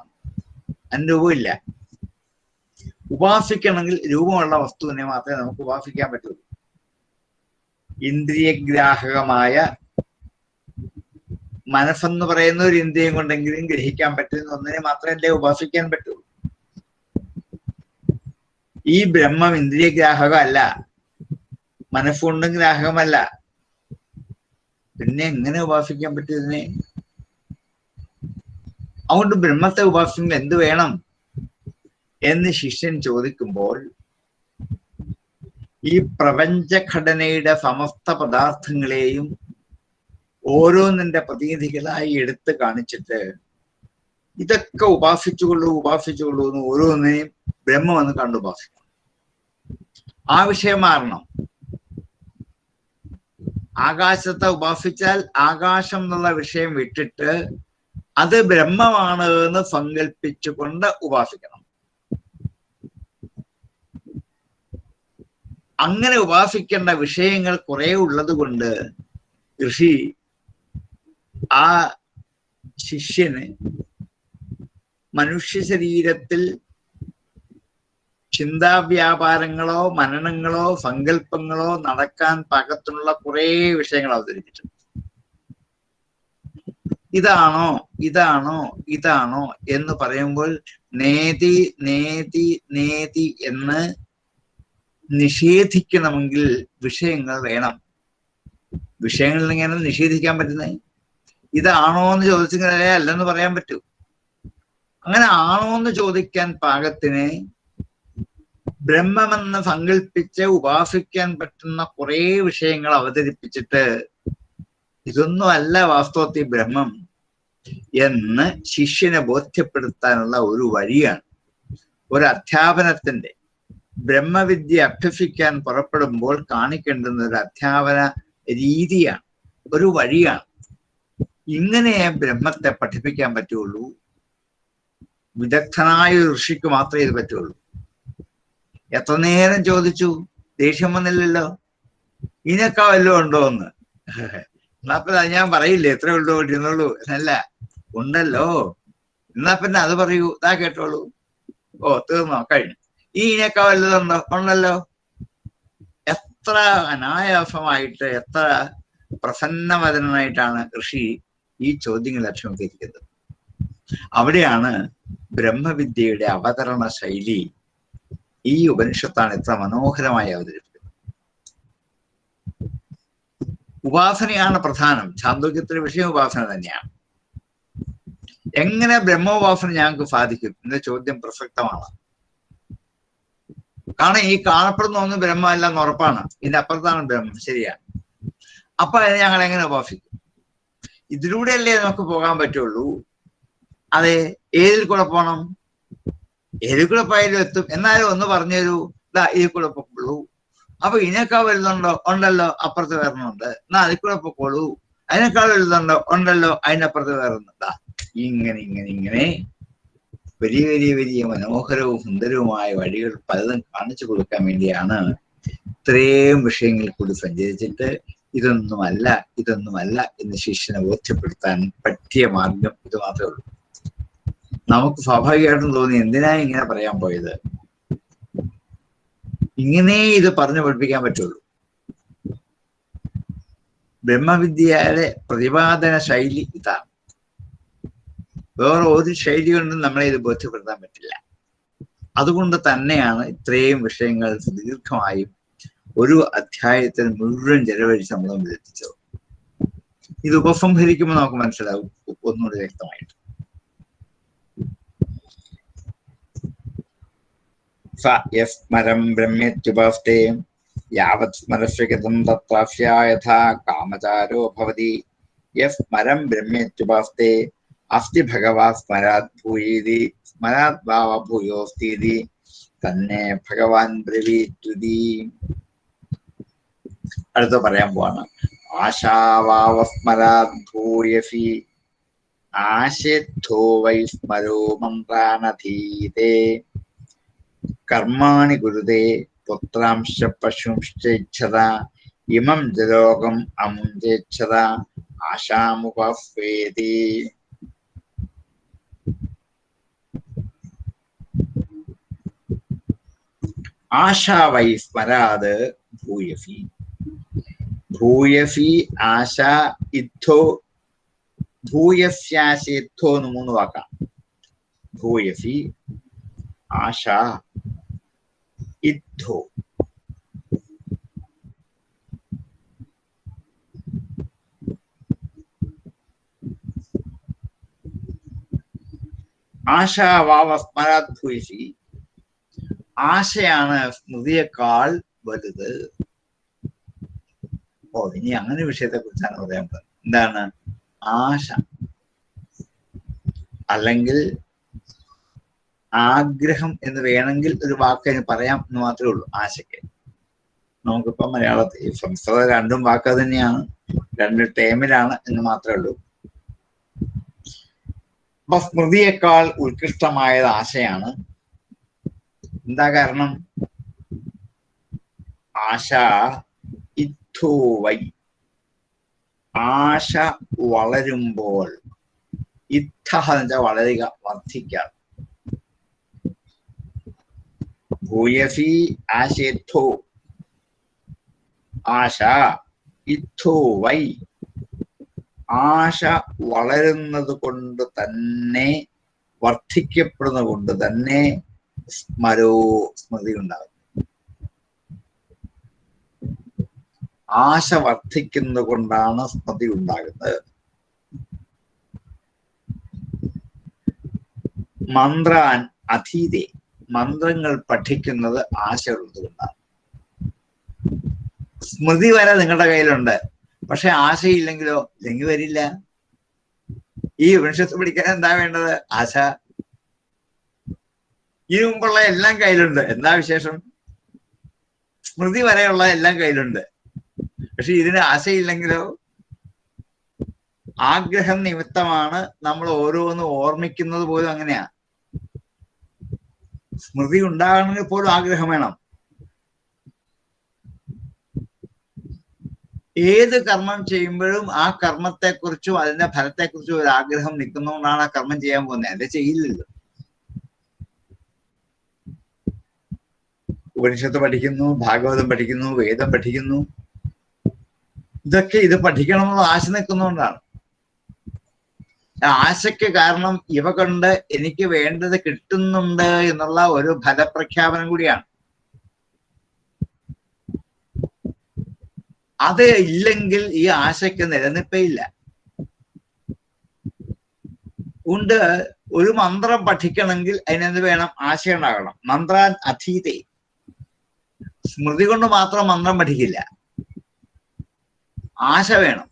അനുരൂപമില്ല. ഉപാസിക്കണമെങ്കിൽ രൂപമുള്ള വസ്തുവിനെ മാത്രമേ നമുക്ക് ഉപാസിക്കാൻ പറ്റുള്ളൂ. ഇന്ദ്രിയഗ്രാഹകമായ മനസ്സെന്ന് പറയുന്ന ഒരു ഇന്ദ്രിയം കൊണ്ടെങ്കിലും ഗ്രഹിക്കാൻ പറ്റുന്ന ഒന്നിനെ മാത്രമല്ലേ ഉപാസിക്കാൻ പറ്റുള്ളൂ. ഈ ബ്രഹ്മം ഇന്ദ്രിയഗ്രാഹകമല്ല, മനസ്സുകൊണ്ടും ഗ്രാഹകമല്ല. പിന്നെ എങ്ങനെ ഉപാസിക്കാൻ പറ്റും ഇതിനെ? അതുകൊണ്ട് ബ്രഹ്മത്തെ ഉപാസിക്കുമ്പോൾ എന്ത് വേണം എന്ന് ശിഷ്യൻ ചോദിക്കുമ്പോൾ, ഈ പ്രപഞ്ചഘടനയുടെ സമസ്ത പദാർത്ഥങ്ങളെയും ഓരോന്നിന്റെ പ്രതിനിധികളായി എടുത്ത് കാണിച്ചിട്ട് ഇതൊക്കെ ഉപാസിച്ചുകൊള്ളൂ എന്ന് ഓരോന്നിനെയും ബ്രഹ്മമെന്ന് കണ്ടുപാസിക്കണം. ആ വിഷയം മാറണം. ആകാശത്തെ ഉപാസിച്ചാൽ ആകാശം എന്നുള്ള വിഷയം വിട്ടിട്ട് അത് ബ്രഹ്മമാണ് എന്ന് സങ്കല്പിച്ചുകൊണ്ട് ഉപാസിക്കണം. അങ്ങനെ ഉപാസിക്കേണ്ട വിഷയങ്ങൾ കുറെ ഉള്ളത് കൊണ്ട് ഋഷി ആ ശിഷ്യന് മനുഷ്യ ശരീരത്തിൽ ചിന്താവ്യാപാരങ്ങളോ മനനങ്ങളോ സങ്കല്പങ്ങളോ നടക്കാൻ പാകത്തിനുള്ള കുറെ വിഷയങ്ങൾ അവതരിപ്പിച്ചു. ഇതാണോ ഇതാണോ ഇതാണോ എന്ന് പറയുമ്പോൾ നേതി നേതി നേതി എന്ന് നിഷേധിക്കണമെങ്കിൽ വിഷയങ്ങൾ വേണം. വിഷയങ്ങളിൽ എങ്ങനെ നിഷേധിക്കാൻ പറ്റുന്നത്? ഇതാണോ എന്ന് ചോദിച്ചെങ്കിലേ അല്ലെന്ന് പറയാൻ പറ്റൂ. അങ്ങനെ ആണോ എന്ന് ചോദിക്കാൻ പാകത്തിന് ബ്രഹ്മമെന്ന് സങ്കല്പിച്ച് ഉപാസിക്കാൻ പറ്റുന്ന കുറെ വിഷയങ്ങൾ അവതരിപ്പിച്ചിട്ട് ഇതൊന്നും അല്ല വാസ്തവത്തിൽ ബ്രഹ്മം എന്ന് ശിഷ്യനെ ബോധ്യപ്പെടുത്താനുള്ള ഒരു വഴിയാണ്. ഒരു അധ്യാപനത്തിന്റെ ബ്രഹ്മവിദ്യ അഭ്യസിക്കാൻ പുറപ്പെടുമ്പോൾ കാണിക്കേണ്ടുന്ന ഒരു അധ്യാപന രീതിയാണ്, ഒരു വഴിയാണ്. ഇങ്ങനെ ബ്രഹ്മത്തെ പഠിപ്പിക്കാൻ പറ്റുള്ളൂ. വിദഗ്ധനായ ഋഷിക്ക് മാത്രമേ ഇത് പറ്റുള്ളൂ. എത്ര നേരം ചോദിച്ചു, ദേഷ്യം വന്നില്ലല്ലോ. ഇതിനൊക്കെ വല്ലതും ഉണ്ടോ എന്ന്. എന്നാ പിന്നെ അത് ഞാൻ പറയില്ലേ, എത്ര ഉണ്ടോ ഇരുന്നുള്ളൂ എന്നല്ല, ഉണ്ടല്ലോ. എന്നാ പിന്നെ അത് പറയൂ, ഇതാ കേട്ടോളൂ. ഓ തീർന്നോ, കഴിഞ്ഞു. ഇതിനൊക്കെ വല്ലതുണ്ടോ? ഉണ്ടല്ലോ. എത്ര അനായാസമായിട്ട്, എത്ര പ്രസന്നവദനായിട്ടാണ് ഋഷി ഈ ചോദ്യങ്ങൾ അഭിമുഖീകരിക്കുന്നത്. അവിടെയാണ് ബ്രഹ്മവിദ്യയുടെ അവതരണ ശൈലി ഈ ഉപനിഷത്താണ് എത്ര മനോഹരമായി അവതരിപ്പിക്കുന്നത്. ഉപാസനയാണ് പ്രധാനം. ചാന്തോക്യത്തിലെ വിഷയം ഉപാസന തന്നെയാണ്. എങ്ങനെ ബ്രഹ്മോപാസന ഞങ്ങൾക്ക് സാധിക്കും എന്ന ചോദ്യം പ്രസക്തമാണ്. കാരണം ഈ കാണപ്പെടുന്ന ഒന്നും ബ്രഹ്മമല്ല എന്ന് ഉറപ്പാണ്. ഇതിന്റെ അപ്പുറത്താണ് ബ്രഹ്മം, ശരിയാണ്. അപ്പൊ അതിനെ ഞങ്ങൾ എങ്ങനെ ഉപാസിക്കും? ഇതിലൂടെയല്ലേ നമുക്ക് പോകാൻ പറ്റുള്ളൂ. അതെ, ഏതിൽ കൂടെ പോകണം? ഏതിൽ കൂടെ പോയാലും എത്തും. എന്നാലും ഒന്ന് പറഞ്ഞു തരൂ, ഇതാ ഇതിൽ കൂടെ പൊക്കോളൂ. അപ്പൊ ഇതിനേക്കാൾ വലുതുണ്ടോ? ഉണ്ടല്ലോ, അപ്പുറത്ത് വരണുണ്ട്. എന്നാ അതിൽ കൂടെ പൊക്കോളൂ. അതിനേക്കാൾ വലുതുണ്ടോ? ഉണ്ടല്ലോ, അതിനപ്പുറത്ത് വേറൊന്നുണ്ടാ. ഇങ്ങനെ ഇങ്ങനെ ഇങ്ങനെ വലിയ വലിയ വലിയ മനോഹരവും സുന്ദരവുമായ വഴികൾ പലതും കാണിച്ചു കൊടുക്കാൻ വേണ്ടിയാണ് ഇത്രയും വിഷയങ്ങളിൽ കൂടി സഞ്ചരിച്ചിട്ട് ഇതൊന്നുമല്ല ഇതൊന്നുമല്ല എന്ന് ശിഷ്യനെ ബോധ്യപ്പെടുത്താൻ പറ്റിയ മാർഗം ഇത് മാത്രമേ ഉള്ളൂ. നമുക്ക് സ്വാഭാവികമായിട്ടും തോന്നി, എന്തിനാ ഇങ്ങനെ പറയാൻ പോയത്? ഇങ്ങനെ ഇത് പറഞ്ഞു പഠിപ്പിക്കാൻ പറ്റുള്ളൂ. ബ്രഹ്മവിദ്യയുടെ പ്രതിപാദന ശൈലി ഇതാണ്. വേറെ ഒരു ശൈലി കൊണ്ടും നമ്മളെ ഇത് ബോധ്യപ്പെടുത്താൻ പറ്റില്ല. അതുകൊണ്ട് തന്നെയാണ് ഇത്രയും വിഷയങ്ങൾ ദീർഘമായും ഒരു അധ്യായത്തിൽ മുഴുവൻ ചെലവഴിച്ച് നമ്മൾ മുമ്പിൽ എത്തിച്ചത്. ഇത് ഉപസംഹരിക്കുമ്പോൾ നമുക്ക് മനസ്സിലാവും ഒന്നുകൂടി വ്യക്തമായിട്ട്. സ്മരം ബ്രഹ്മേത്യുപാസ്തേ യാവത് സ്മരസ്യഗതം തത്രാസ്യായഥാ കാമചാരോ ഭവതി. സ്മരം ബ്രഹ്മേത്യുപാസ്തേ അസ്തി ഭഗവാ സ്മരാത് ഭൂയേതി സ്മരാത് ഭാവ ഭൂയോസ്തീതി തന്നെ ഭഗവാൻ ബ്രവീത്യുതി. അടുത്ത പറയാൻ പോവാണ്. ആശാവാവ സ്മരാത് ഭൂയസി ആശേദ്ധോ വൈ സ്മരോ മന്ത്രാനധീതേ കർമാണി ഗുരുതേ പുത്രാംശ പശുംശ്ചേച്ഛത ഇമം ജലോകം അമുഞ്ചേച്ഛത ആശാമുപസ്വേതി. ആശാ വൈ സ്മരാത് ഭൂയസി. ഭൂയസി ആശ ഇദ്ധോ. ഭൂയസ്യാശേദ്ധോ എന്ന് 3 വാക്കാം. ഭൂയസി ആശ ഇദ്ധോ. ആശാവാവ സ്മരാത് ഭൂയസി. ആശയാണ് സ്മൃതിയേക്കാൾ വലുത്. ഇനി അങ്ങനെ വിഷയത്തെ കുറിച്ചാണ് പറയാൻ പോകുന്നത്. എന്താണ് ആശ? അല്ലെങ്കിൽ ആഗ്രഹം എന്ന് വേണമെങ്കിൽ ഒരു വാക്കിന് പറയാം എന്ന് മാത്രമേ ഉള്ളൂ ആശയ്ക്ക്. നമുക്കിപ്പോ മലയാളത്തിൽ സംസ്കൃതം രണ്ടും വാക്ക് തന്നെയാണ്, രണ്ട് ടേമിലാണ് എന്ന് മാത്രമേ ഉള്ളൂ. അപ്പൊ സ്മൃതിയേക്കാൾ ഉത്കൃഷ്ടമായത് ആശയാണ്. എന്താ കാരണം? ആശ ഇത്ഥോവൈ, ആശ വളരുമ്പോൾ, ഇത്ഥ എന്ന് വെച്ചാൽ വളരുക, വർദ്ധിക്കുക. ഭൂയസി ആശേത്ഥോ, ആശ ഇത്ഥോ വൈ, ആശ വളരുന്നത് കൊണ്ട് തന്നെ, വർദ്ധിക്കപ്പെടുന്നത് കൊണ്ട് തന്നെ സ്മരോ, സ്മൃതി ഉണ്ടാകും. ആശ വർദ്ധിക്കുന്നത് കൊണ്ടാണ് സ്മൃതി ഉണ്ടാകുന്നത്. മന്ത്രാൻ അധീതേ, മന്ത്രങ്ങൾ പഠിക്കുന്നത് ആശ ഉള്ളത് കൊണ്ടാണ്. സ്മൃതി വരെ നിങ്ങളുടെ കയ്യിലുണ്ട്, പക്ഷെ ആശയില്ലെങ്കിലോ? ഇല്ലെങ്കിൽ വരില്ല. ഈ ഉപനിഷത്ത് പഠിക്കാൻ എന്താ വേണ്ടത്? ആശ. ഇതിനു മുമ്പുള്ള എല്ലാം കയ്യിലുണ്ട്, എന്താ വിശേഷം? സ്മൃതി വരെയുള്ള എല്ലാം കയ്യിലുണ്ട്, പക്ഷെ ഇതിന് ആശയില്ലെങ്കിലോ? ആഗ്രഹം നിമിത്തമാണ് നമ്മൾ ഓരോന്ന് ഓർമ്മിക്കുന്നത് പോലും അങ്ങനെയാ. സ്മൃതി ഉണ്ടാകണമെങ്കിൽ പോലും ആഗ്രഹം വേണം. ഏത് കർമ്മം ചെയ്യുമ്പോഴും ആ കർമ്മത്തെക്കുറിച്ചും അതിന്റെ ഫലത്തെക്കുറിച്ചും ഒരു ആഗ്രഹം നിൽക്കുന്നതുകൊണ്ടാണ് ആ കർമ്മം ചെയ്യാൻ പോകുന്നത്, അല്ലെ ചെയ്യില്ലല്ലോ. ഉപനിഷത്ത് പഠിക്കുന്നു, ഭാഗവതം പഠിക്കുന്നു, വേദം പഠിക്കുന്നു, ഇതൊക്കെ ഇത് പഠിക്കണമെന്നുള്ള ആശ നിൽക്കുന്നതുകൊണ്ടാണ്. ആശയ്ക്ക് കാരണം ഇവ കൊണ്ട് എനിക്ക് വേണ്ടത് കിട്ടുന്നുണ്ട് എന്നുള്ള ഒരു ഫലപ്രഖ്യാപനം കൂടിയാണ്. അത് ഇല്ലെങ്കിൽ ഈ ആശയ്ക്ക് നിലനിൽപ്പേ ഇല്ല. ഉണ്ട്, ഒരു മന്ത്രം പഠിക്കണമെങ്കിൽ അതിനെന്ത് വേണം? ആശ ഉണ്ടാകണം. മന്ത്രാൻ അധീതേ, സ്മൃതി കൊണ്ട് മാത്രം മന്ത്രം പഠിക്കില്ല, ആശ വേണം.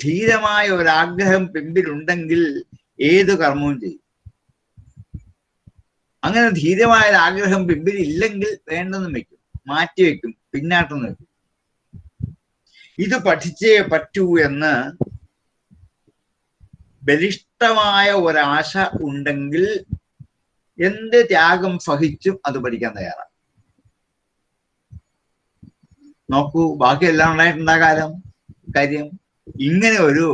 ധീരമായ ഒരാഗ്രഹം പിമ്പിലുണ്ടെങ്കിൽ ഏത് കർമ്മവും ചെയ്യും. അങ്ങനെ ധീരമായ ഒരാഗ്രഹം പിമ്പിലില്ലെങ്കിൽ വേണ്ടെന്ന് വെക്കും, മാറ്റിവെക്കും, പിന്നാട്ടം വെക്കും. ഇത് പഠിച്ചേ പറ്റൂ എന്ന് ബലിഷ്ഠമായ ഒരാശ ഉണ്ടെങ്കിൽ എന്ത് ത്യാഗം സഹിച്ചും അത് പഠിക്കാൻ തയ്യാറാണ്. നോക്കൂ, ബാക്കിയെല്ലാം ഉണ്ടായിട്ടുണ്ടാകാലം. കാര്യം ഇങ്ങനെ ഒരു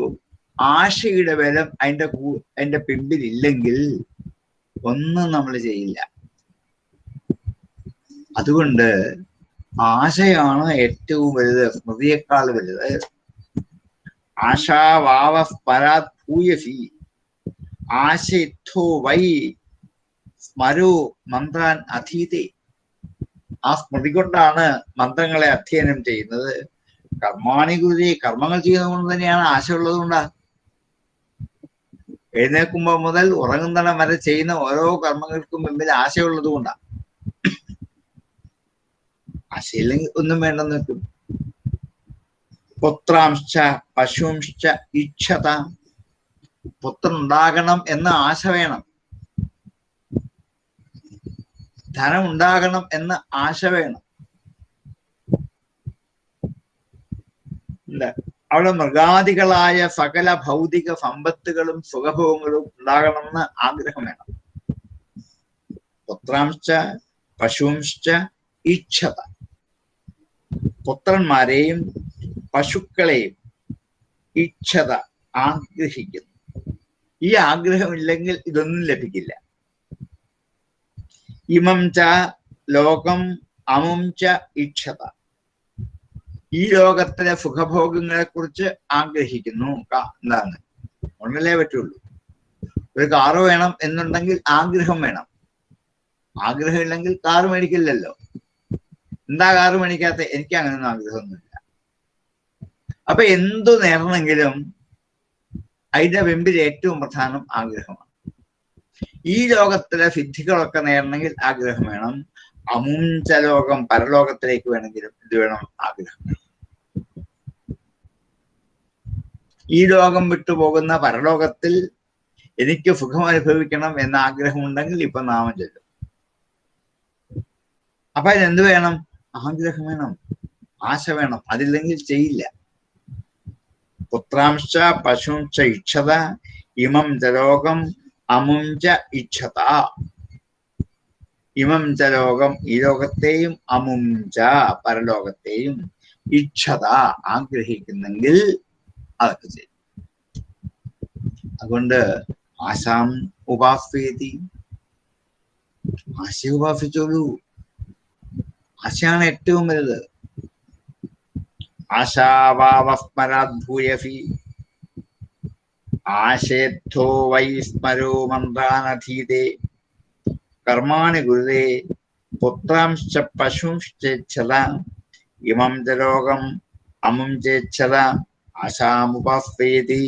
ആശയുടെ ബലം അതിന്റെ പിമ്പിലില്ലെങ്കിൽ ഒന്നും നമ്മൾ ചെയ്യില്ല. അതുകൊണ്ട് ആശയാണ് ഏറ്റവും വലുത്, സ്മൃതിയേക്കാൾ വലുത്. ആശാവാവ പരാത് ഭൂയസി ആശിത്ഥോ വൈ സ്മരോ മന്ത്രാൻ അധീതേ. ആ സ്മൃതി കൊണ്ടാണ് മന്ത്രങ്ങളെ അധ്യയനം ചെയ്യുന്നത്. കർമാണി ഗുരുതി, കർമ്മങ്ങൾ ചെയ്യുന്നത് കൊണ്ട് തന്നെയാണ് ആശ ഉള്ളത് കൊണ്ടാ. എഴുന്നേൽക്കുമ്പോൾ മുതൽ ഉറങ്ങുന്നിടം വരെ ചെയ്യുന്ന ഓരോ കർമ്മങ്ങൾക്കും മുമ്പിൽ ആശയുള്ളത് കൊണ്ടാണ്. ആശയില്ലെങ്കിൽ ഒന്നും വേണ്ടെന്ന് വെക്കും. പുത്രാംശ പശുംശ ഇച്ഛത, പുത്രൻ ഉണ്ടാകണം എന്ന ആശ വേണം, ധനം ഉണ്ടാകണം എന്ന ആശ വേണം. അവിടെ മൃഗാദികളായ സകല ഭൗതിക സമ്പത്തുകളും സുഖഭോഗങ്ങളും ഉണ്ടാകണമെന്ന് ആഗ്രഹം വേണം. പുത്രാംശ പശുംശ ഇച്ഛത, പുത്രന്മാരെയും പശുക്കളെയും ഇച്ഛത, ആഗ്രഹിക്കുന്നു. ഈ ആഗ്രഹമില്ലെങ്കിൽ ഇതൊന്നും ലഭിക്കില്ല. ഇമം ച ലോകം അമും ച ഇച്ഛത, ഈ ലോകത്തിലെ സുഖഭോഗങ്ങളെ കുറിച്ച് ആഗ്രഹിക്കുന്നു. എന്താണ്? ഒന്നല്ലേ പറ്റുള്ളൂ. ഒരു കാറ് വേണം എന്നുണ്ടെങ്കിൽ ആഗ്രഹം വേണം. ആഗ്രഹം ഇല്ലെങ്കിൽ കാറ് മേടിക്കില്ലല്ലോ. എന്താ കാറ് മേടിക്കാത്ത? എനിക്ക് അങ്ങനെയൊന്നും ആഗ്രഹമൊന്നുമില്ല. അപ്പൊ എന്തു നേടണമെങ്കിലും അതിന്റെ മുമ്പിൽ ഏറ്റവും പ്രധാനം ആഗ്രഹമാണ്. ഈ ലോകത്തിലെ സിദ്ധികളൊക്കെ നേടണമെങ്കിൽ ആഗ്രഹം വേണം. അമുഞ്ച ലോകം, പരലോകത്തിലേക്ക് വേണമെങ്കിലും ഇത് വേണം, ആഗ്രഹം വേണം. ഈ ലോകം വിട്ടുപോകുന്ന പരലോകത്തിൽ എനിക്ക് സുഖം അനുഭവിക്കണം എന്ന ആഗ്രഹമുണ്ടെങ്കിൽ ഇപ്പൊ നാമം ചൊല്ലും. അപ്പൊ അതിനെന്ത് വേണം? ആഗ്രഹം വേണം, ആശ വേണം. അതില്ലെങ്കിൽ ചെയ്യില്ല. പുത്രാംശ പശുംശ ഇച്ഛത ഇമം ജലോകം അമുഞ്ച ഇച്ഛത. ഇമം ജലോകം, ഈ ലോകത്തെയും, അമുഞ്ച പരലോകത്തെയും, ഇച്ഛത ആഗ്രഹിക്കുന്നെങ്കിൽ അതൊക്കെ ചെയ്യും. അതുകൊണ്ട് ആശാം ഉപാസ്യേതി, ആശയെ ഉപാസിച്ചോളൂ. ആശയാണ് ഏറ്റവും വലുത്. ആശാവാവസ്മരാത് ഭൂയഫി ആശേദ്ധോ വൈ സ്മരോ മന്ത്രാനധീതേ കർമാണി ഗുരുതേ പുത്രാംശ്ച പശുംശ്ചേച്ഛത ഇമം ജലോകം അമും ചേച്ഛത ആശാമുപാസ്യേതി.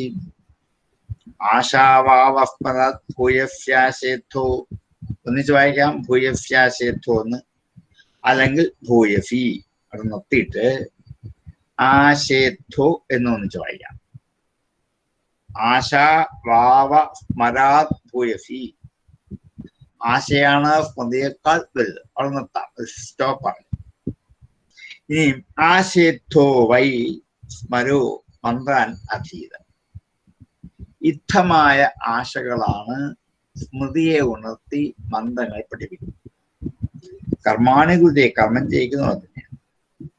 ആശാവാവസ്മരാത് ഭൂയഫ്യാശേദ്ധോ, ഒന്നിച്ച് വായിക്കാം, ഭൂയഫ്യാശേദ്ധോ എന്ന്, അല്ലെങ്കിൽ ഭൂയഫി അവിടെ നിർത്തിയിട്ട് ആശേദ്ധോ എന്ന് ഒന്നിച്ച് വായിക്കാം. ആശാ വാവ സ്മരാത് ഭൂയഫി, ആശയാണ് സ്മൃതിയേക്കാൾ വലുത്. അവിടെ നിർത്താം, സ്റ്റോപ്പാണ്. ഇനി ആശേദ്ധോ വൈ സ്മരോ മന്ത്രാൻ അധീതം. യുദ്ധമായ ആശകളാണ് സ്മൃതിയെ ഉണർത്തി മന്ത്രങ്ങൾ പഠിപ്പിക്കുന്നത്. കർമാണി ഗുരുതേ, കർമ്മം ചെയ്യിക്കുന്നത് തന്നെയാണ്.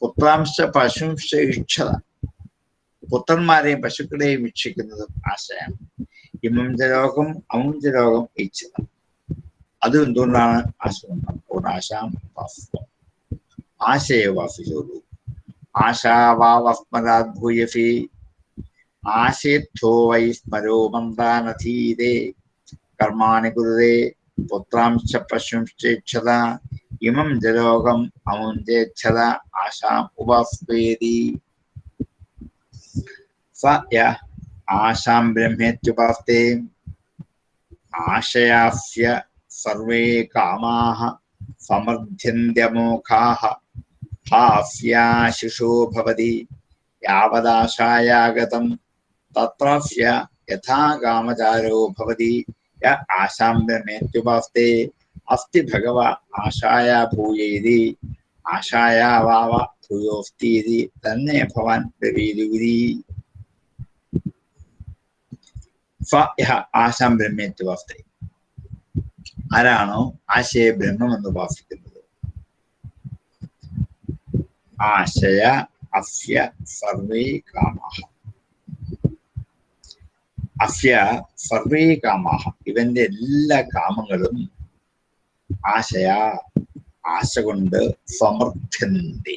പുത്രാംശ പശുംശ ഇച്ഛത, പുത്രന്മാരെയും പശുക്കളെയും വീക്ഷിക്കുന്നതും ആശയാണ്. ഇമം ജലോകം അമും ജലോകം ഇച്ഛത, അതും എന്തുകൊണ്ടാണ്? ആശ കൊണ്ടാണ്. ആശാം ഉപാസിക്കുക, ആശയെ ഉപാസിച്ചോളൂ. ആശാവാവസ്മരാത് ഭൂയഫി ആശേദ്ധോ വൈ സ്മരോ മന്ത്രാനധീതേ കർമാണി കുരുതേ പുത്രാംശ പശുംശ്ചേച്ഛത ഇമം ജലോകം അമുഞ്ചേച്ഛത ആശാം ഉപാസ്യേതി. സ യ ആശാം ബ്രഹ്മേത്യുപാസ്തേ ആശയാസ്യ സർവേ കാമാഃ സമർത്ഥ്യന്ത്യമോഘാഃ ഹാസ്യാശിഷോ ഭവതി യാവദാശായാഗതം തത്രാസ്യ യഥാ കാമചാരോ ഭവതി. യ ആശാം ബ്രഹ്മേത്യുപാസ്തേ അസ്തി ഭഗവ ആശായാ ഭൂയേതി ആശായാ വാവ ഭൂയോസ്തീതി തന്നെ ഭവാൻ ബ്രവീതുരി. ആശാം ബ്രഹ്മേത്യുപാസ്തേ, ആരാണോ ആശയെ ബ്രഹ്മം എന്ന് ഉപാസിക്കുന്നത്, ആശയ അസ്യ സർവേ കാമാഃ, അസ്യ സർവേ കാമാഃ, ഇവന്റെ എല്ലാ കാമങ്ങളും ആശയ, ആശ കൊണ്ട് സമർത്ഥ്യന്തി,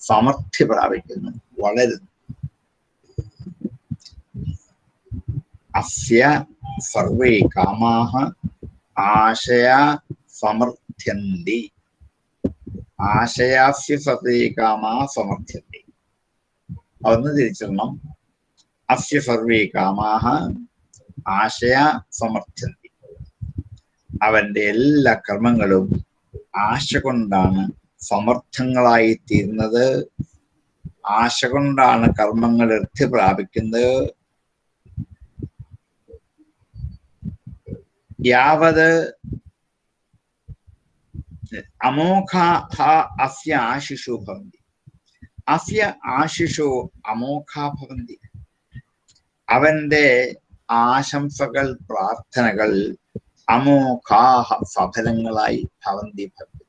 സമർത്ഥ്യ പ്രാപിക്കുന്നു, വളരുന്നു. അസ്യ സർവേ കാമാഃ ആശയ സമർത്ഥ്യന്തി, ആശയാസ്യ സർവേ കാമാ സമർത്ഥ്യന്തി. അതൊന്ന് തിരിച്ചിടണം. അസ്യ സർവേ കാമാഃ ആശയ സമർത്ഥ്യന്തി, അവന്റെ എല്ലാ കർമ്മങ്ങളും ആശ കൊണ്ടാണ് സമർത്ഥങ്ങളായി തീരുന്നത്. ആശ കൊണ്ടാണ് കർമ്മങ്ങൾ വൃദ്ധി പ്രാപിക്കുന്നത്. യാവത് അമോഘാഃ അസ്യ ആശിഷോ ഭവന്തി, അസ്യ ആശിഷോ അമോഘാ ഭവന്തി, അവന്റെ ആശംസകൾ പ്രാർത്ഥനകൾ അമോഘാഃ സഫലങ്ങളായി ഭവന്തി ഭവന്തി,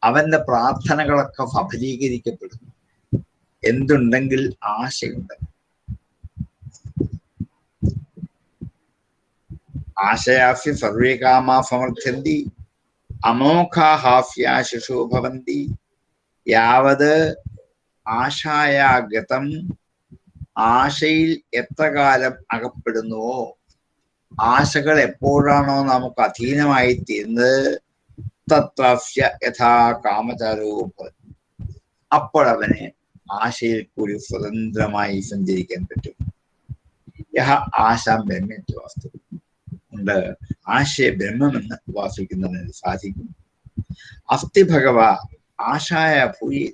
അവന്റെ പ്രാർത്ഥനകളൊക്കെ സഫലീകരിക്കപ്പെടുന്നു. എന്തുണ്ടെങ്കിൽ ആശയുണ്ട്. ആശയാസ്യ സർവേ കാമാ സമർത്ഥന്തി അമോഘാഹാസ്യാശിഷോ ഭവന്തി യാവത് ആശായാഗതം, ആശയിൽ എത്ര കാലം അകപ്പെടുന്നുവോ, ആശകൾ എപ്പോഴാണോ നമുക്ക് അധീനമായി തീരുന്നത്, തത്രസ്യ യഥാ കാമചാരോ ഭവതി, അപ്പോഴവന് ആശയിൽ കൂടി സ്വതന്ത്രമായി സഞ്ചരിക്കാൻ പറ്റും. യഹ ആശാം ബ്രഹ്മേത്യുപാസ്തേ, കൊണ്ട് ആശയെ ബ്രഹ്മമെന്ന് ഉപാസിക്കുന്നതിന് സാധിക്കും. അസ്തി ഭഗവ ആശായ ഭൂയി,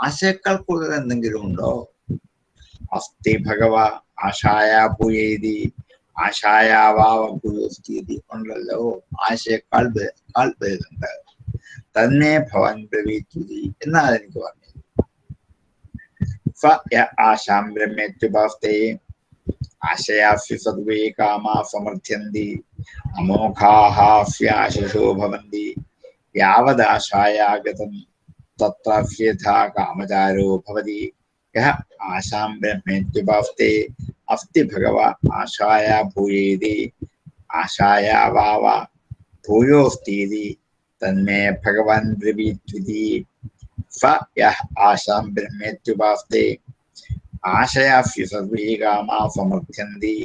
ആശയേക്കാൾ കൂടുതൽ എന്തെങ്കിലും ഉണ്ടോ? അസ്തി ഭഗവ ആശായ ഭൂയേതി ആശായ വാവ ഭൂയോസ്തീതി, ഉണ്ടല്ലോ, ആശയേക്കാൾ വലുതുണ്ട്. തന്മേ ഭവൻ ബ്രവീത്യുതി എന്നാൽ എനിക്ക് പറഞ്ഞു. ആശാം ബ്രഹ്മേത്യുപാസ്തേ ആശയാസ്യ സർവേ കാമാ സമർത്ഥ്യന്തി അമോഘാഹാസ്യാശിഷോ ഭവന്തി യാവദാശായാഗതം തത്രാസ്യഥാ കാമചാരോ ഭവതി. യഃ ആശാം ബ്രഹ്മേത്യുപാസ്തേ അസ്തി ഭഗവ ആശായാ ഭൂയേതി ആശായാ വാവ ഭൂയോസ്തീതി തന്മേ ഭഗവാൻ ബ്രവീത്വിതി. യഃ ആശാം ബ്രഹ്മേത്യുപാസ്തേ ആശയാസ്യ സർവേ കാമാ സമർത്ഥ്യന്തി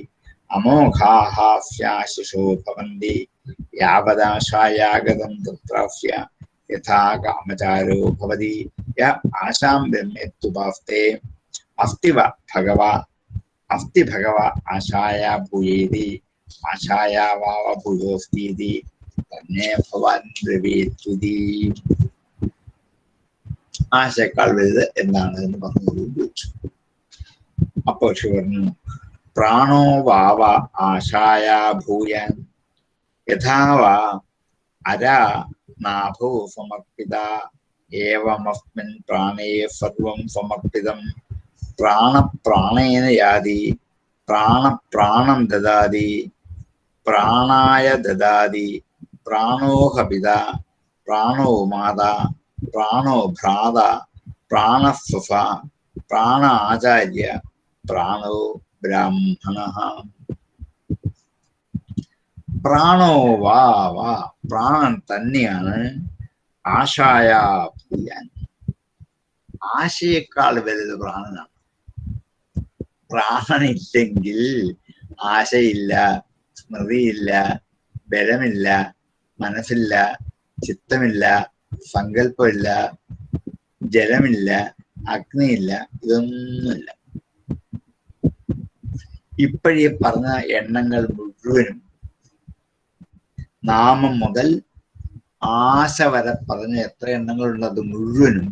അമോഘാഹാസ്യാശിഷോ ഭവന്തി യാവദാശായാഗതം തത്രാസ്യ യഥാ കാമചാരോ ഭവതി. യഃ ആശാം ബ്രഹ്മേത്യുപാസ്തേ അസ്തി ഭഗവ ആശായാ ഭൂയേതി ആശായാ വാവ ഭൂയോസ്തീതി തന്മേ ഭവാൻ ബ്രവീത്വിതി. ആശയേക്കാൾ വലുത് എന്താണ് എന്ന് പറഞ്ഞു ചോദിച്ചു. അപ്പോൾ പറഞ്ഞു, പ്രാണോ വാവ ആശായാ ഭൂയാൻ യഥാവാ അരാ നാഭോ സമർപ്പിത ഏവമസ്മിൻ പ്രാണേ സർവം സമർപ്പിതം. പ്രാണപ്രാണേന യാതി പ്രാണപ്രാണം ദദാതി പ്രാണായ ദദാതി പ്രാണോഹ പിത പ്രാണോ മാതാ പ്രാണോ ഭ്രാത പ്രാണസ്വസ പ്രാണ ആചാര്യ പ്രാണോ ബ്രാഹ്മണഃ. പ്രാണോ വാവ പ്രാണൻ തന്നെയാണ് ആശായ ഭൂയാൻ. ആശയേക്കാൾ വലുത് പ്രാണനാണ്. പ്രാണനില്ലെങ്കിൽ ആശയില്ല, സ്മൃതിയില്ല, ബലമില്ല, മനസ്സില്ല, ചിത്തമില്ല, സങ്കല്പമില്ല, ജലമില്ല, അഗ്നിയില്ല, ഇതൊന്നുമില്ല. ഇപ്പോഴീ പറഞ്ഞ എണ്ണങ്ങൾ മുഴുവനും നാമം മുതൽ ആശ വരെ പറഞ്ഞ എത്ര എണ്ണങ്ങളുണ്ട് അത് മുഴുവനും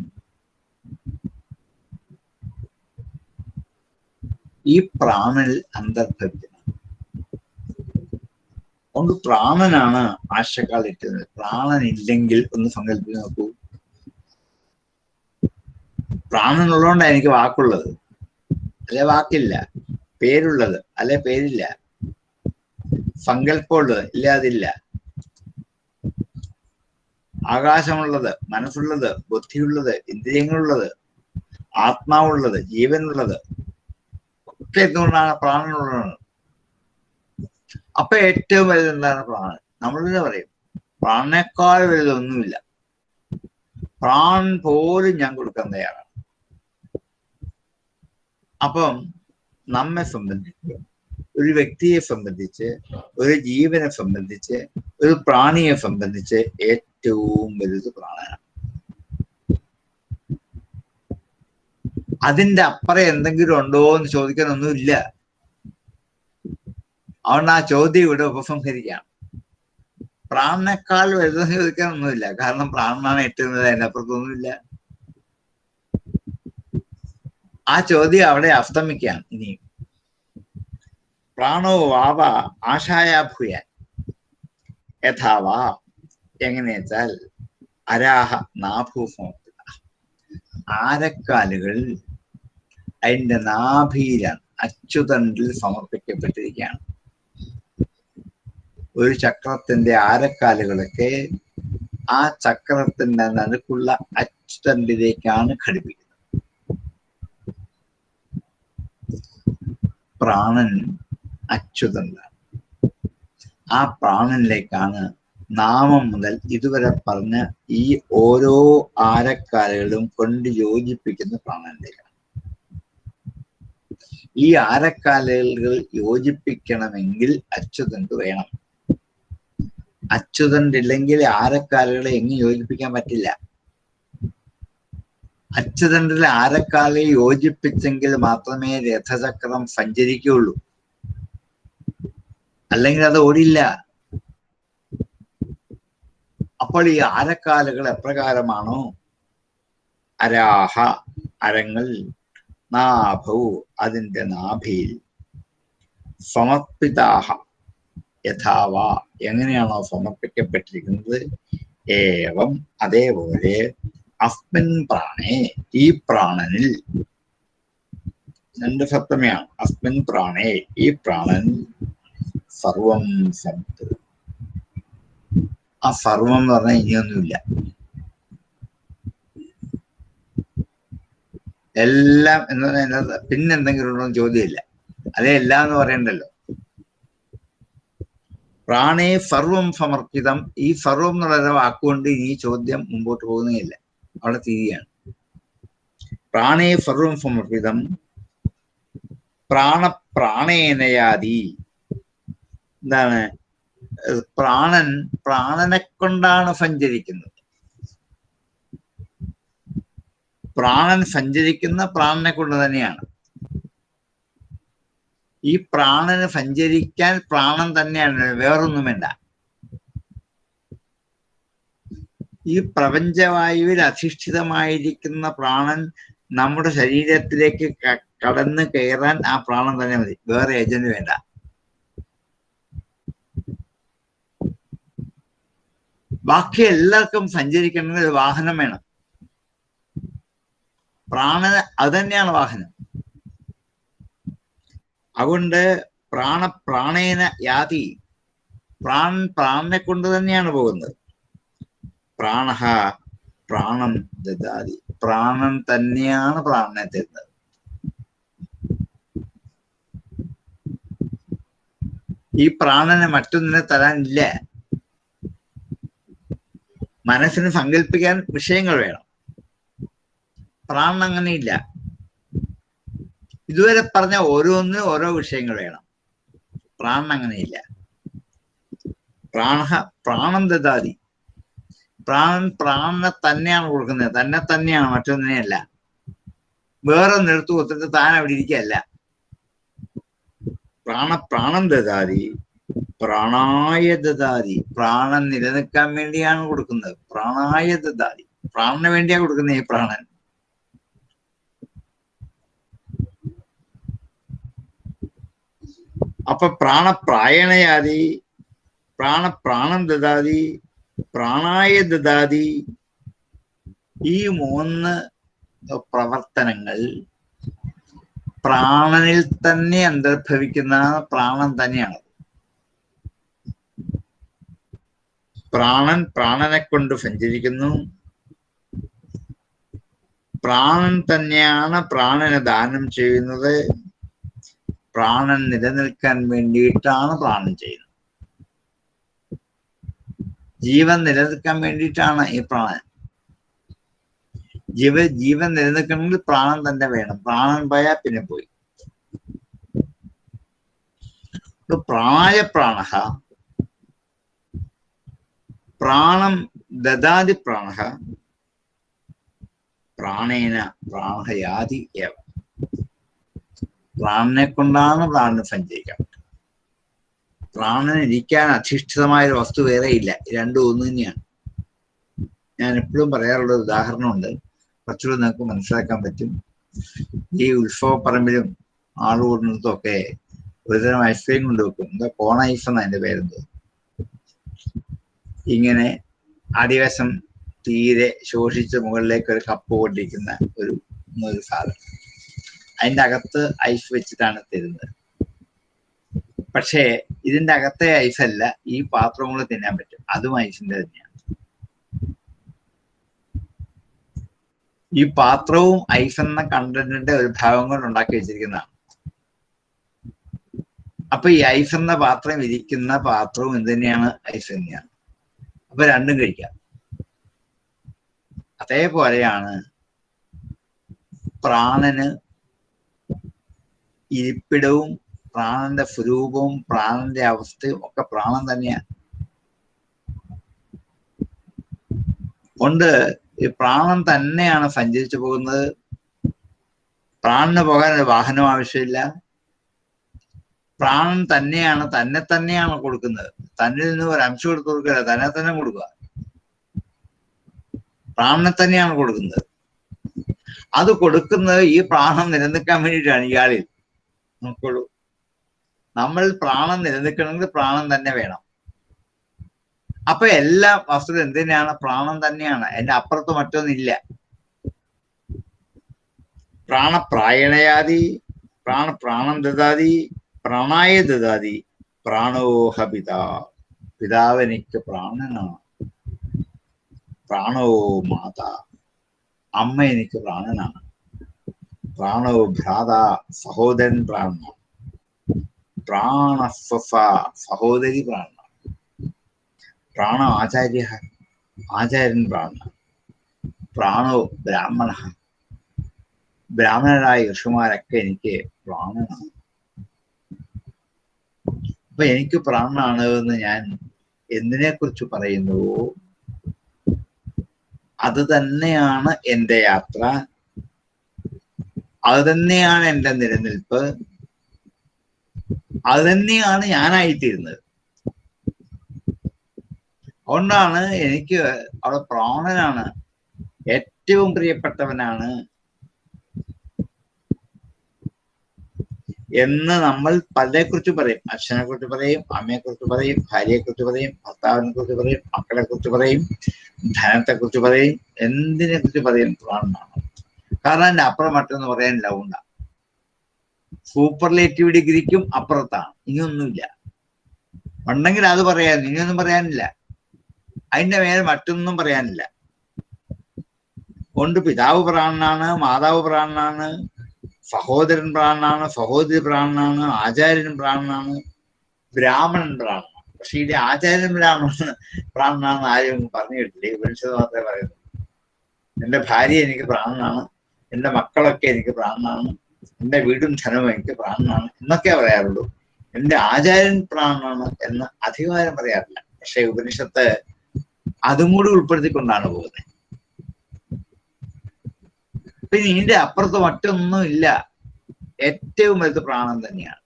ഈ പ്രാണനിൽ അന്തർഭവിക്കുന്നത്. അതുകൊണ്ട് പ്രാണനാണ് ആശയേക്കാൾ ഇട്ടുന്നത്. പ്രാണനില്ലെങ്കിൽ ഒന്ന് സങ്കല്പിച്ച് നോക്കൂ. പ്രാണനുള്ളതുകൊണ്ടാണ് എനിക്ക് വാക്കുള്ളത്, അല്ലെ വാക്കില്ല. പേരുള്ളത്, അല്ലെ പേരില്ല. സങ്കല്പമുള്ളത്, ഇല്ല അതില്ല. ആകാശമുള്ളത്, മനസ്സുള്ളത്, ബുദ്ധിയുള്ളത്, ഇന്ദ്രിയങ്ങളുള്ളത്, ആത്മാവുള്ളത്, ജീവനുള്ളത് ഒക്കെ എന്തുകൊണ്ടാണ്? പ്രാണനുള്ളതാണ്. അപ്പൊ ഏറ്റവും വലുത് എന്താണ്? പ്രാണൻ. നമ്മളെന്നെ പറയും പ്രാണനേക്കാൾ വലുതൊന്നുമില്ല. പ്രാണൻ പോലും ഞാൻ കൊടുക്കാൻ തയ്യാറാണ്. അപ്പം നമ്മെ സംബന്ധിച്ച്, ഒരു വ്യക്തിയെ സംബന്ധിച്ച്, ഒരു ജീവനെ സംബന്ധിച്ച്, ഒരു പ്രാണിയെ സംബന്ധിച്ച് ഏറ്റവും വലുത് പ്രാണനാണ്. അതിന്റെ അപ്പുറം എന്തെങ്കിലും ഉണ്ടോ എന്ന് ചോദിക്കാനൊന്നുമില്ല. അതുകൊണ്ട് ആ ചോദ്യം ഇവിടെ ഉപസംഹരിക്കാം. പ്രാണനേക്കാൾ വലുതെന്ന് ചോദിക്കാനൊന്നുമില്ല. കാരണം പ്രാണനാണ് എത്തുന്നത്, അതിനപ്പുറത്തൊന്നുമില്ല. ആ ചോദ്യം അവിടെ അസ്തമിക്കാം. ഇനി പ്രാണോ വാവ ആശായാ ഭൂയാൻ യഥാവാ എങ്ങനെയാച്ചാൽ അരാഹ നാഭൂ സമർപ്പിത. ആരക്കാലുകൾ അതിന്റെ നാഭിയിലാണ്, അച്യുതണ്ടിൽ സമർപ്പിക്കപ്പെട്ടിരിക്കുകയാണ്. ഒരു ചക്രത്തിന്റെ ആരക്കാലുകളൊക്കെ ആ ചക്രത്തിന്റെ നടുക്കുള്ള അച്യുതണ്ടിലേക്കാണ് ഘടിപ്പിക്കുന്നത്. പ്രാണൻ അച്യുതണ്ടാണ്. ആ പ്രാണനിലേക്കാണ് നാമം മുതൽ ഇതുവരെ പറഞ്ഞ ഈ ഓരോ ആരക്കാലുകളും കൊണ്ട് യോജിപ്പിക്കുന്ന പ്രാണനിലേക്കാണ്. ഈ ആരക്കാലുകൾ യോജിപ്പിക്കണമെങ്കിൽ അച്യുതണ്ട് വേണം. അച്യുതണ്ടില്ലെങ്കിൽ ആരക്കാലുകളെ എങ്ങും യോജിപ്പിക്കാൻ പറ്റില്ല. അച്യുതണ്ടിലെ ആരക്കാലെ യോജിപ്പിച്ചെങ്കിൽ മാത്രമേ രഥചക്രം സഞ്ചരിക്കുകയുള്ളൂ. അല്ലെങ്കിൽ അത് ഓടില്ല. അപ്പോൾ ഈ ആരക്കാലുകൾ എപ്രകാരമാണോ? അരാഹ അരങ്ങൾ, നാഭൗ അതിന്റെ നാഭിയിൽ, സമർപ്പിതാഹ യഥാവ എങ്ങനെയാണോ സമർപ്പിക്കപ്പെട്ടിരിക്കുന്നത്, ഏവം അതേപോലെ അസ്മിൻ പ്രാണേ ഈ പ്രാണനിൽ, രണ്ട് സപ്തമിയാണ്, അസ്മിൻ പ്രാണേ ഈ പ്രാണൻ സർവം സത്ത്. ആ സർവം എന്ന് പറഞ്ഞാൽ ഇനിയൊന്നുമില്ല, എല്ലാം എന്ന് പറയുന്നത് പിന്നെന്തെങ്കിലും ഉണ്ടോ എന്ന് ചോദ്യമില്ല. അതേ എല്ലാം എന്ന് പറയണ്ടല്ലോ. പ്രാണേ സർവം സമർപ്പിതം. ഈ സർവം എന്നുള്ള വാക്കുകൊണ്ട് ഈ ചോദ്യം മുമ്പോട്ട് പോകുന്നേയില്ല, അവിടെ തീരുകയാണ്. പ്രാണേ സർവം സമർപ്പിതം പ്രാണേനയാതി. എന്താണ്? പ്രാണനെ കൊണ്ടാണ് സഞ്ചരിക്കുന്നത്. പ്രാണൻ സഞ്ചരിക്കുന്ന പ്രാണനെ കൊണ്ട് തന്നെയാണ്. ഈ പ്രാണന് സഞ്ചരിക്കാൻ പ്രാണൻ തന്നെയാണ്, വേറൊന്നും വേണ്ട. ഈ പ്രപഞ്ചവായുവിൽ അധിഷ്ഠിതമായിരിക്കുന്ന പ്രാണൻ നമ്മുടെ ശരീരത്തിലേക്ക് കടന്നു കയറാൻ ആ പ്രാണൻ തന്നെ മതി, വേറെ ഏജന്റ് വേണ്ട. ബാക്കി എല്ലാവർക്കും സഞ്ചരിക്കണമെങ്കിൽ ഒരു വാഹനം വേണം. പ്രാണന് അത് തന്നെയാണ് വാഹനം. അതുകൊണ്ട് പ്രാണേന യാതി, പ്രാണനെ കൊണ്ട് തന്നെയാണ് പോകുന്നത്. പ്രാണഹ പ്രാണം ദദാതി, പ്രാണൻ തന്നെയാണ് പ്രാണനെ തരുന്നത്. ഈ പ്രാണനെ മറ്റൊന്നിനെ തരാനില്ല. മനസ്സിന് സങ്കല്പിക്കാൻ വിഷയങ്ങൾ വേണം. പ്രാണൻ അങ്ങനെയില്ല. ഇതുവരെ പറഞ്ഞ ഓരോന്നിനും ഓരോ വിഷയങ്ങൾ വേണം. പ്രാണൻ അങ്ങനെയില്ല. പ്രാണം ദദാതി, പ്രാണനെ തന്നെയാണ് കൊടുക്കുന്നത്, തന്നെ തന്നെയാണ്, മറ്റൊന്നിനെയല്ല. വേറെ നിർത്തു കൊടുത്തിട്ട് താൻ അവിടെ ഇരിക്കുകയല്ല. പ്രാണം ദദാതി പ്രാണായ ദദാതി, പ്രാണൻ നിലനിൽക്കാൻ വേണ്ടിയാണ് കൊടുക്കുന്നത്. പ്രാണായ ദദാതി, പ്രാണന് വേണ്ടിയാണ് കൊടുക്കുന്നത് ഈ പ്രാണൻ. അപ്പൊ പ്രാണപ്രായണയാതി, പ്രാണം ദദാതി, പ്രാണായ ദദാതി. ഈ മൂന്ന് പ്രവർത്തനങ്ങൾ പ്രാണനിൽ തന്നെ അന്തർഭവിക്കുന്ന പ്രാണൻ തന്നെയാണ്. പ്രാണനെ കൊണ്ട് സഞ്ചരിക്കുന്നു. പ്രാണൻ തന്നെയാണ് പ്രാണനെ ദാനം ചെയ്യുന്നത്. പ്രാണൻ നിലനിൽക്കാൻ വേണ്ടിയിട്ടാണ് പ്രാണൻ ചെയ്യുന്നത്. ജീവൻ നിലനിൽക്കാൻ വേണ്ടിയിട്ടാണ് ഈ പ്രാണൻ. ജീവൻ നിലനിൽക്കണമെങ്കിൽ പ്രാണൻ തന്നെ വേണം. പ്രാണൻ പോയാൽ പിന്നെ പോയി. പ്രാണായ പ്രാണഹ പ്രാണം ദദാതി പ്രാണഹ പ്രാണേന പ്രാണഹയാതി ഏവ. പ്രാണനെ കൊണ്ടാണ് പ്രാണന് സഞ്ചരിക്കാൻ പറ്റുന്നത്. പ്രാണന് ഇരിക്കാൻ അധിഷ്ഠിതമായൊരു വസ്തു വേറെ ഇല്ല, രണ്ടും ഒന്ന് തന്നെയാണ്. ഞാൻ എപ്പോഴും പറയാറുള്ള ഒരു ഉദാഹരണമുണ്ട്, കുറച്ചുകൂടി നിങ്ങൾക്ക് മനസ്സിലാക്കാൻ പറ്റും. ഈ ഉത്സവപ്പറമ്പിലും ആളുകൂടുന്നിടത്തും ഒക്കെ ഒരുതരം ഐസ്ക്രീം കൊണ്ടുവെക്കും. എന്താ കോൺ ഐസ് എന്നാ അതിന്റെ പേരെന്തോ. ഇങ്ങനെ അടിവശം തീരെ ശോഷിച്ച് മുകളിലേക്ക് ഒരു കപ്പ് കൊണ്ടിരിക്കുന്ന ഒരു സാധനം, അതിൻ്റെ അകത്ത് ഐസ് വെച്ചിട്ടാണ് തരുന്നത്. പക്ഷേ ഇതിന്റെ അകത്തെ ഐസല്ല, ഈ പാത്രം കൂടെ തിന്നാൻ പറ്റും, അതും ഐസിന്റെ തന്നെയാണ്. ഈ പാത്രവും ഐസ് എന്ന കണ്ടന്റിന്റെ ഒരു ഭാഗം കൊണ്ട് ഉണ്ടാക്കി വെച്ചിരിക്കുന്നതാണ്. അപ്പൊ ഈ ഐസ് എന്ന പാത്രം ഇരിക്കുന്ന പാത്രവും എന്ത് തന്നെയാണ്? ഐസ് തന്നെയാണ്. അപ്പൊ രണ്ടും കഴിക്കാം. അതേപോലെയാണ് പ്രാണന് ഇരിപ്പിടവും പ്രാണന്റെ സ്വരൂപവും പ്രാണന്റെ അവസ്ഥയും ഒക്കെ പ്രാണൻ തന്നെയാണ്. കൊണ്ട് ഈ പ്രാണൻ തന്നെയാണ് സഞ്ചരിച്ചു പോകുന്നത്. പ്രാണന് പോകാൻ ഒരു വാഹനം ആവശ്യമില്ല. പ്രാണൻ തന്നെയാണ് തന്നെ തന്നെയാണ് കൊടുക്കുന്നത്. തന്നിൽ നിന്ന് ഒരു അംശം എടുത്ത് കൊടുക്കില്ല, തന്നെ തന്നെ കൊടുക്കുക. പ്രാണനെ തന്നെയാണ് കൊടുക്കുന്നത്. അത് കൊടുക്കുന്നത് ഈ പ്രാണൻ നിലനിൽക്കാൻ വേണ്ടിയിട്ടാണ്. ഇയാളിൽ നോക്കുള്ളൂ, നമ്മൾ പ്രാണൻ നിലനിൽക്കണമെങ്കിൽ പ്രാണൻ തന്നെ വേണം. അപ്പൊ എല്ലാ വസ്തുത എന്തിനാണ്? പ്രാണൻ തന്നെയാണ്. എന്റെ അപ്പുറത്ത് മറ്റൊന്നില്ല. പ്രാണപ്രായണയാതി, പ്രാണം ദദാതി, പ്രാണായ ദദാതി, പ്രാണോഹ പിതാ. പിതാവ് എനിക്ക് പ്രാണനാണ്. പ്രാണോ മാതാ, അമ്മ എനിക്ക് പ്രാണനാണ്. പ്രാണോ ഭ്രാത, സഹോദരൻ പ്രാണനാണ്. പ്രാണസ്വസ, സഹോദരി പ്രാണനാണ്. പ്രാണ ആചാര്യ, ആചാര്യൻ പ്രാണനാണ്. പ്രാണോ ബ്രാഹ്മണ, ബ്രാഹ്മണരായ ഋഷിമാരൊക്കെ എനിക്ക് പ്രാണനാണ്. അപ്പൊ എനിക്ക് പ്രാണനാണ് എന്ന് ഞാൻ എന്തിനെ കുറിച്ച് പറയുന്നുവോ അത് തന്നെയാണ് എന്റെ യാത്ര, അത് തന്നെയാണ് എന്റെ നിലനിൽപ്പ്, അത് തന്നെയാണ് ഞാനായിത്തീരുന്നത്. അതുകൊണ്ടാണ് എനിക്ക് അവിടെ പ്രാണനാണ്, ഏറ്റവും പ്രിയപ്പെട്ടവനാണ് എന്ന് നമ്മൾ പലരെ കുറിച്ച് പറയും. അച്ഛനെ കുറിച്ച് പറയും, അമ്മയെ കുറിച്ച് പറയും, ഭാര്യയെ കുറിച്ച് പറയും, ഭർത്താവിനെ കുറിച്ച് പറയും, മക്കളെ കുറിച്ച് പറയും, ധനത്തെ കുറിച്ച് പറയും, എന്തിനെ കുറിച്ച് പറയും? പ്രാണനാണ്. കാരണം എന്റെ അപ്പുറം മറ്റൊന്ന് പറയാനില്ല. അതുകൊണ്ടാണ് സൂപ്പർലേറ്റീവ് ഡിഗ്രിക്കും അപ്പുറത്താണ്. ഇനിയൊന്നുമില്ല. ഉണ്ടെങ്കിൽ അത് പറയാൻ, ഇനിയൊന്നും പറയാനില്ല. അതിന്റെ മേലെ മറ്റൊന്നും പറയാനില്ല. കൊണ്ട് പിതാവ് പ്രാണനാണ്, മാതാവ് പ്രാണനാണ്, സഹോദരൻ പ്രാണനാണ്, സഹോദരി പ്രാണനാണ്, ആചാര്യൻ പ്രാണനാണ്, ബ്രാഹ്മണൻ പ്രാണനാണ്. പക്ഷെ ഇത് ആചാര്യൻ പ്രാണനാണെന്ന് ആരും പറഞ്ഞു കേട്ടില്ലേ? ഉപനിഷത്ത് മാത്രമേ പറയുന്നു. എന്റെ ഭാര്യ എനിക്ക് പ്രാണനാണ്, എന്റെ മക്കളൊക്കെ എനിക്ക് പ്രാണനാണ്, എന്റെ വീടും ധനവും എനിക്ക് പ്രാണനാണ് എന്നൊക്കെ പറയാറുള്ളൂ. എന്റെ ആചാര്യൻ പ്രാണനാണ് എന്ന് അധികാരം പറയാറില്ല. പക്ഷെ ഉപനിഷത്ത് അതും കൂടി ഉൾപ്പെടുത്തിക്കൊണ്ടാണ് പോകുന്നത്. പിന്നെ ഇതിന്റെ അപ്പുറത്ത് മറ്റൊന്നും ഇല്ല. ഏറ്റവും വലുത് പ്രാണൻ തന്നെയാണ്.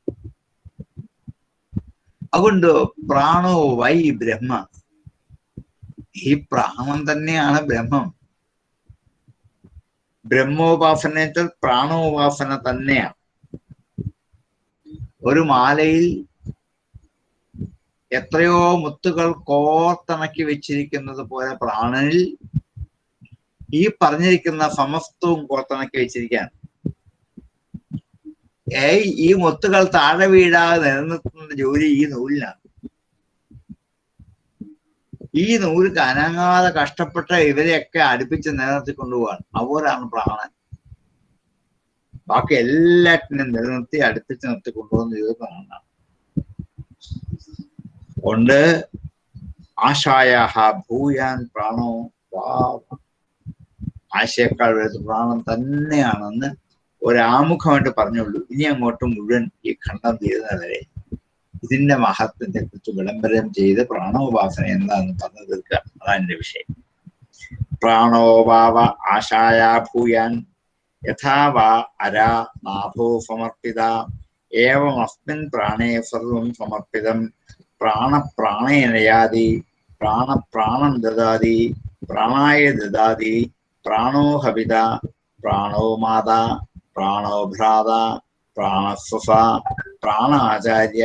അതുകൊണ്ട് പ്രാണോ വൈ ബ്രഹ്മ, ഈ പ്രാണൻ തന്നെയാണ് ബ്രഹ്മം. ബ്രഹ്മോപാസനത്തിൽ പ്രാണോപാസന തന്നെയാണ്. ഒരു മാലയിൽ എത്രയോ മുത്തുകൾ കോർത്തിണക്കി വെച്ചിരിക്കുന്നത് പോലെ പ്രാണനിൽ ഈ പറഞ്ഞിരിക്കുന്ന സമസ്തവും കോർത്തിണക്കി വെച്ചിരിക്കാൻ. ഈ മുത്തുകൾ താഴെ വീഴാതെ നിലനിർത്തുന്ന ജോലി ഈ നൂലിനാണ്. ഈ നൂല് അനങ്ങാതെ കഷ്ടപ്പെട്ട ഇവരെയൊക്കെ അടുപ്പിച്ച് നിലനിർത്തി കൊണ്ടുപോകാൻ. അതുപോലാണ് പ്രാണൻ. ബാക്കി എല്ലാറ്റിനും നിലനിർത്തി അടുപ്പിച്ച് നിർത്തി കൊണ്ടുപോകുന്ന ഇത് പ്രാണനാണ്. കൊണ്ട് ആശായാഹ ഭൂയാൻ പ്രാണോ വാ, ആശയേക്കാൾ വലുത് പ്രാണൻ തന്നെയാണെന്ന് ഒരാമുഖമായിട്ട് പറഞ്ഞുള്ളൂ. ഇനി അങ്ങോട്ട് മുഴുവൻ ഈ ഖണ്ഡം തീരുന്നവരെ ഇതിന്റെ മഹത്വത്തെ കുറിച്ച് വിളംബരം ചെയ്ത് പ്രാണോപാസന എന്താണെന്ന് പറഞ്ഞു തീർക്കുക. അതാണ് എന്റെ വിഷയം. പ്രാണോഭാവ ആശായ ഭൂയാൻ യഥാവാ അരാ നാഭോ സമർപ്പിത ഏവം അസ്മിൻ പ്രാണേ സർവം സമർപ്പിതം പ്രാണപ്രാണേനയാതി പ്രാണപ്രാണം ദദാതി പ്രാണായ ദദാതി പ്രാണോ ഹവിത പ്രാണോ മാതാ പ്രാണോ ഭ്രാത പ്രാണസ്വസ പ്രാണാചാര്യ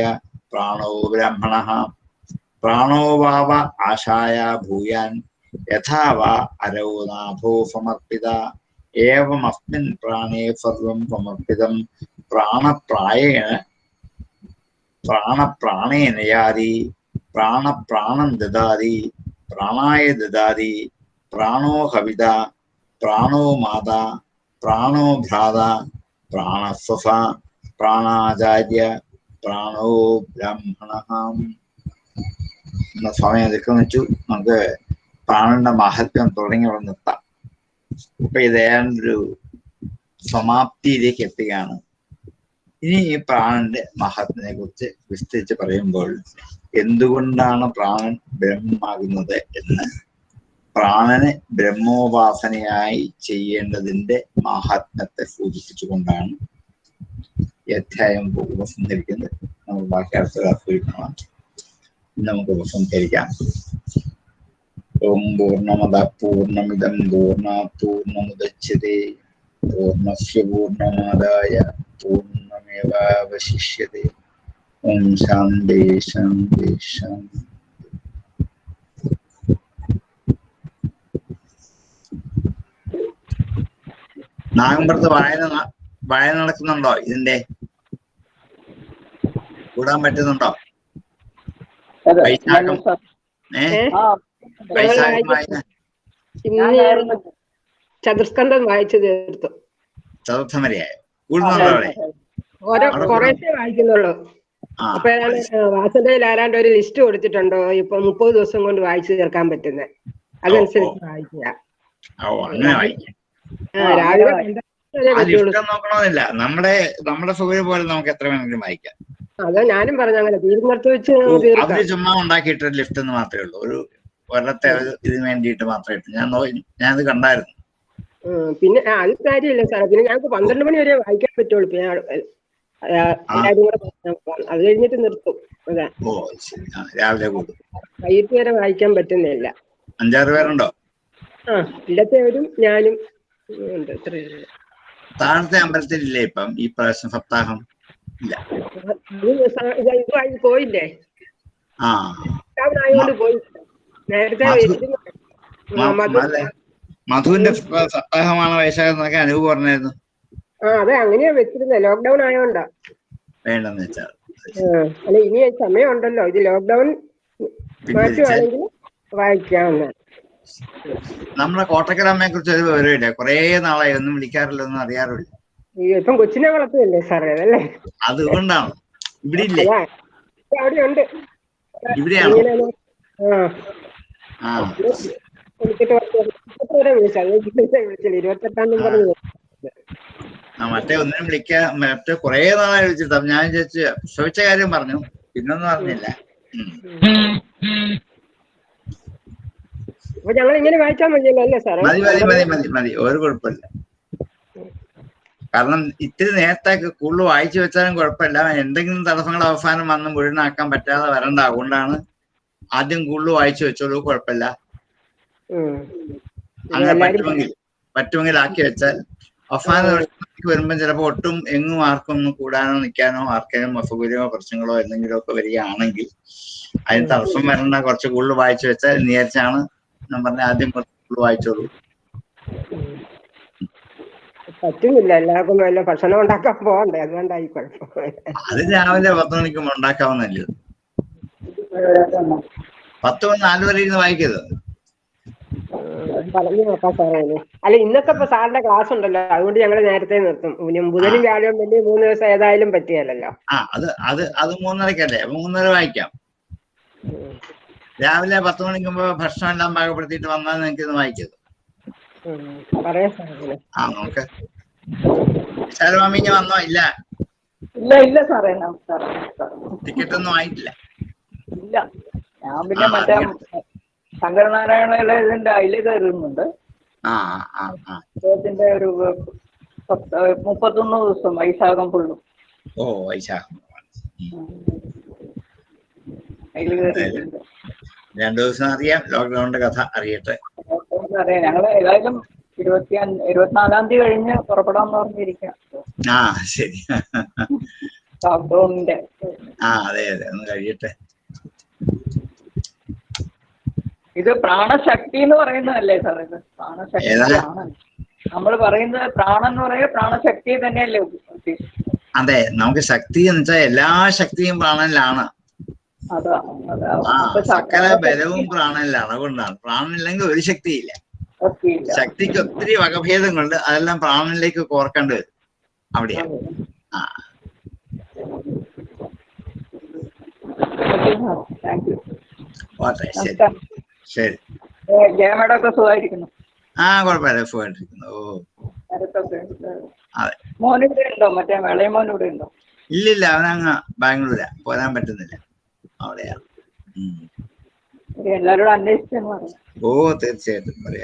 പ്രാണോ ബ്രാഹ്മണ പ്രാണോ വാവ ആശായ ഭൂയാൻ യഥാവാ അരോ നാഭോ സമർപ്പിത ഏവം അസ്മിൻ പ്രാണേ സർവം സമർപ്പിതം പ്രാണപ്രാണേനയാതി പ്രാണപ്രാണം ദദാതി പ്രാണായ ദദാതി പ്രാണോ ഹവിത പ്രാണോ മാതാ പ്രാണോ ഭ്രാത പ്രാണസ്വസ പ്രാണാചാര്യ പ്രാണോ ബ്രാഹ്മണ. സമയം അതിക്രമിച്ചു. നമുക്ക് പ്രാണന്റെ മഹത്വം തുടങ്ങി നിർത്താം. ഇപ്പൊ ഇത് ഏതാണ്ടൊരു സമാപ്തിയിലേക്ക് എത്തുകയാണ്. ഇനി ഈ പ്രാണന്റെ മഹത്വത്തിനെ കുറിച്ച് വിസ്തരിച്ച് പറയുമ്പോൾ എന്തുകൊണ്ടാണ് പ്രാണൻ ബ്രഹ്മമാകുന്നത് എന്ന്, പ്രാണനെ ബ്രഹ്മോപാസനയായി ചെയ്യേണ്ടതിന്റെ മഹാത്മ്യത്തെ സൂചിപ്പിച്ചുകൊണ്ടാണ് ഈ അധ്യായം ഉപസംഹരിക്കുന്നത്. നമുക്ക് ബാക്കി അടുത്ത ക്ലാസ്സിൽ കാണാം. നമുക്ക് ഉപസംഹരിക്കാം. ഓം പൂർണ്ണമദ പൂർണ്ണമിദം പൂർണ്ണാത് പൂർണ്ണമുദച്യതേ പൂർണ്ണസ്യ പൂർണ്ണമാദായ പൂർണ്ണമേവാവശിഷ്യതേ. ഓം ശാന്തി ശാന്തി ശാന്തി. നാഗമ്പുറത്ത് വായന നടക്കുന്നുണ്ടോ? ഇതിന്റെ കൂടാൻ പറ്റുന്നുണ്ടോ? വൈശാഖം വൈശാഖം വായന ചതുസ്കന്ധം വായിച്ചു തീർത്തു. ചതുർത്ഥം വരെയായോ? കൂടുന്നുണ്ടോ അവിടെ? കുറേശ്ശേ വായിക്കുന്നുള്ളൂ. അപ്പൊ വാസന്തയിൽ ആരാണ്ട് ഒരു ലിസ്റ്റ് കൊടുത്തിട്ടുണ്ടോ ഇപ്പൊ 30 ദിവസം കൊണ്ട് വായിച്ചു തീർക്കാൻ പറ്റുന്നത്, അതനുസരിച്ച് വായിക്കുക. രാവിലെ നോക്കണമെന്നില്ല, നമ്മുടെ സൗകര്യം പോലെ നമുക്ക് എത്ര വേണമെങ്കിലും വായിക്കാം. അതാ ഞാനും പറഞ്ഞു, അങ്ങനെ തീരുന്നിടത്ത് വെച്ച് അവര് ചുമ്മാ ഉണ്ടാക്കിയിട്ട് ലിഫ്റ്റ് എന്ന് മാത്രമേ ഉള്ളൂ, ഒരു കൊല്ലത്തെ ഇതിന് വേണ്ടിയിട്ട് മാത്രമായിട്ട്. ഞാനത് കണ്ടായിരുന്നു. പിന്നെ അത് കാര്യമില്ല സാറേ, പിന്നെ ഞങ്ങൾക്ക് 12 മണി വരെ വായിക്കാൻ പറ്റുള്ളൂ. പിന്നെ എല്ലാരും കൂടെ അത് കഴിഞ്ഞിട്ട് നിർത്തും. അതാ രാവിലെ കൂടും, വൈകിട്ട് വരെ വായിക്കാൻ പറ്റുന്നില്ല. 5-6 പേരുണ്ടോ? ഇല്ലത്തേവരും ഞാനും ഉണ്ട്. താഴത്തെ അമ്പലത്തിലില്ലേ ഇപ്പം ഈ പ്രാവശ്യം സപ്താഹം? ഇല്ല, പോയില്ലേ? ആയതുകൊണ്ട് പോയി. നേരത്തെ മധുവിന്റെ സപ്താഹമാണ് വൈശാഖം എന്നൊക്കെ അനുഭവം പറഞ്ഞായിരുന്നു. അതെ, അങ്ങനെയാ വെച്ചിരുന്നത്. ലോക്ക്ഡൌൺ ആയോണ്ടാ വേണ്ടെന്ന് വെച്ചാൽ. അല്ല, ഇനി സമയം ഉണ്ടല്ലോ. ഇത് ലോക്ക്ഡൌൺ മാറ്റുവാണെങ്കിൽ വായിക്കാവുന്ന. നമ്മളെ കോട്ടക്കൽ അമ്മയെ കുറിച്ച് ഒരു വിവരമില്ല, കുറേ നാളായി, ഒന്നും വിളിക്കാറില്ലെന്നും അറിയാറില്ല. ഇപ്പം കൊച്ചിനെ വളർത്തുകയല്ലേ സാറേ, അതല്ലേ? അതുകൊണ്ടാണ്. ഇവിടെ ഇല്ലേ? അവിടെ ഉണ്ട്. ഇവിടെയാണോ? വിളിച്ചില്ല, 28-ാം തീയതി പറഞ്ഞു. മറ്റേ ഒന്നിനും വിളിക്കാൻ, മറ്റേ കുറേ നാളായി വിളിച്ചിട്ട്. ഞാൻ ചോദിച്ചു ശ്രമിച്ച കാര്യം പറഞ്ഞു, പിന്നൊന്നും പറഞ്ഞില്ല. അപ്പൊ ഞങ്ങൾ ഇങ്ങനെ വായിച്ചാൽ മതിയല്ലോ അല്ലേ സാറേ? മതി, ഒരു കുഴപ്പമില്ല. കാരണം ഇത്തിരി നേരത്തെ കൂടുതൽ വായിച്ചു വെച്ചാലും കുഴപ്പമില്ല. എന്തെങ്കിലും തടസ്സങ്ങൾ അവസാനം വന്ന് മുഴുവനാക്കാൻ പറ്റാതെ വരണ്ട. അതുകൊണ്ടാണ് ആദ്യം കൂടുതൽ വായിച്ചു വെച്ചോളൂ, കുഴപ്പമില്ല. അങ്ങനെ പറ്റുമെങ്കിൽ ആക്കി വെച്ചാൽ അവസാന വരുമ്പോൾ ചിലപ്പോൾ ഒട്ടും എങ്ങും ആർക്കും ഒന്നും കൂടാനോ നിൽക്കാനോ ആർക്കെങ്കിലും അസൗകര്യമോ പ്രശ്നങ്ങളോ എന്തെങ്കിലും ഒക്കെ വരികയാണെങ്കിൽ അതിന് തടസ്സം വരണ്ട. കുറച്ച് കൂടുതൽ വായിച്ചു വെച്ചാൽ വിചാരിച്ചാണ് ഞാൻ പറഞ്ഞ ആദ്യം കുറച്ച് കൂടുതൽ വായിച്ചോളൂ. പറ്റുന്നില്ല, എല്ലാവർക്കും വല്ല ഭക്ഷണം ഉണ്ടാക്കാൻ പോകണ്ടേ, അതുകൊണ്ടായി കുഴപ്പം. അത് രാവിലെ 10 മണിക്ക് ഉണ്ടാക്കാവുന്നല്ലേ? 10 മുതൽ 4 വരെ ഇരുന്ന് വായിക്കരുത്. പറഞ്ഞു നോക്കാം സാറേ. അല്ല, ഇന്നൊക്കെ ഇപ്പൊ സാറിന്റെ ക്ലാസ് ഉണ്ടല്ലോ, അതുകൊണ്ട് ഞങ്ങൾ നേരത്തെ നിർത്തും. ബുധനും വ്യാഴവും വലിയ 3 ദിവസം ഏതായാലും പറ്റിയല്ലോ. അത് 3:30-ക്കല്ലേ? 3:30 വായിക്കാം. രാവിലെ 10 മണിക്ക് മുമ്പ് ഭക്ഷണം എല്ലാം പാകപ്പെടുത്തിയിട്ട് വന്നാൽ നിങ്ങൾക്ക് ഇന്ന് വായിക്കരുത്. പറയാം സാറേ. നോക്ക്. ശാലമാമിഞ്ഞ വന്നോ? ഇല്ല ഇല്ല സാറേ. ടിക്കറ്റ് ഒന്നും ആയിട്ടില്ല. ഇല്ല, ഞാൻ പിന്നെ മറ്റേ ശങ്കരനാരായണ ഇതിന്റെ അതില് കയറുന്നുണ്ട്. അദ്ദേഹത്തിന്റെ ഒരു 31 ദിവസം വൈശാഖം ഫുള്ളും. വൈശാഖം അതില് കയറിയിട്ടുണ്ട്. 2 ദിവസം അറിയാം. ലോക്ക്ഡൌണിന്റെ കഥ അറിയട്ടെ. അറിയാം. ഞങ്ങള് ഏതായാലും 24-ാം തീയതി കഴിഞ്ഞ് പുറപ്പെടാന്ന് പറഞ്ഞിരിക്കാം. ശരി. ലോക്ക്ഡൌണിന്റെ അതെ, ഒന്ന് കഴിയട്ടെ. ഇത് പ്രാണശക്തി എന്ന് പറയുന്നതല്ലേ സാർ? ഇത് പ്രാണശക്തിയാണ് നമ്മൾ പറയുന്നത്. പ്രാണൻ എന്ന് പറയുക പ്രാണശക്തി തന്നെയല്ലേ ഉദ്ദേശിക്കുന്നത്? അതെ, നമുക്ക് ശക്തി എന്ന് വെച്ചാൽ എല്ലാ ശക്തിയും പ്രാണനിലാണ്. സകല ബലവും പ്രാണനിലാണ്. അതുകൊണ്ടാണ്. പ്രാണനില്ലെങ്കിൽ ഒരു ശക്തിയില്ല. ശക്തിക്ക് ഒത്തിരി വകഭേദങ്ങളുണ്ട്, അതെല്ലാം പ്രാണനിലേക്ക് കോർക്കേണ്ടി വരും. അവിടെയാണ്. ശരി. ജയമേടൊക്കെ സുഖമായിരിക്കുന്നു? കുഴപ്പമില്ല, സുഖമായിട്ടിരിക്കുന്നു. അതെ. മോനിവിടെ ഉണ്ടോ? മറ്റേ ഇളയ മോൻ ഇവിടെ ഉണ്ടോ? ഇല്ലില്ല, അവനങ്ങ് ബാംഗ്ലൂരാ, പോരാൻ പറ്റുന്നില്ല. അവിടെയാണ്. എല്ലാരോടും അന്വേഷിച്ചെന്ന് പറയാം. തീർച്ചയായിട്ടും പറയാം.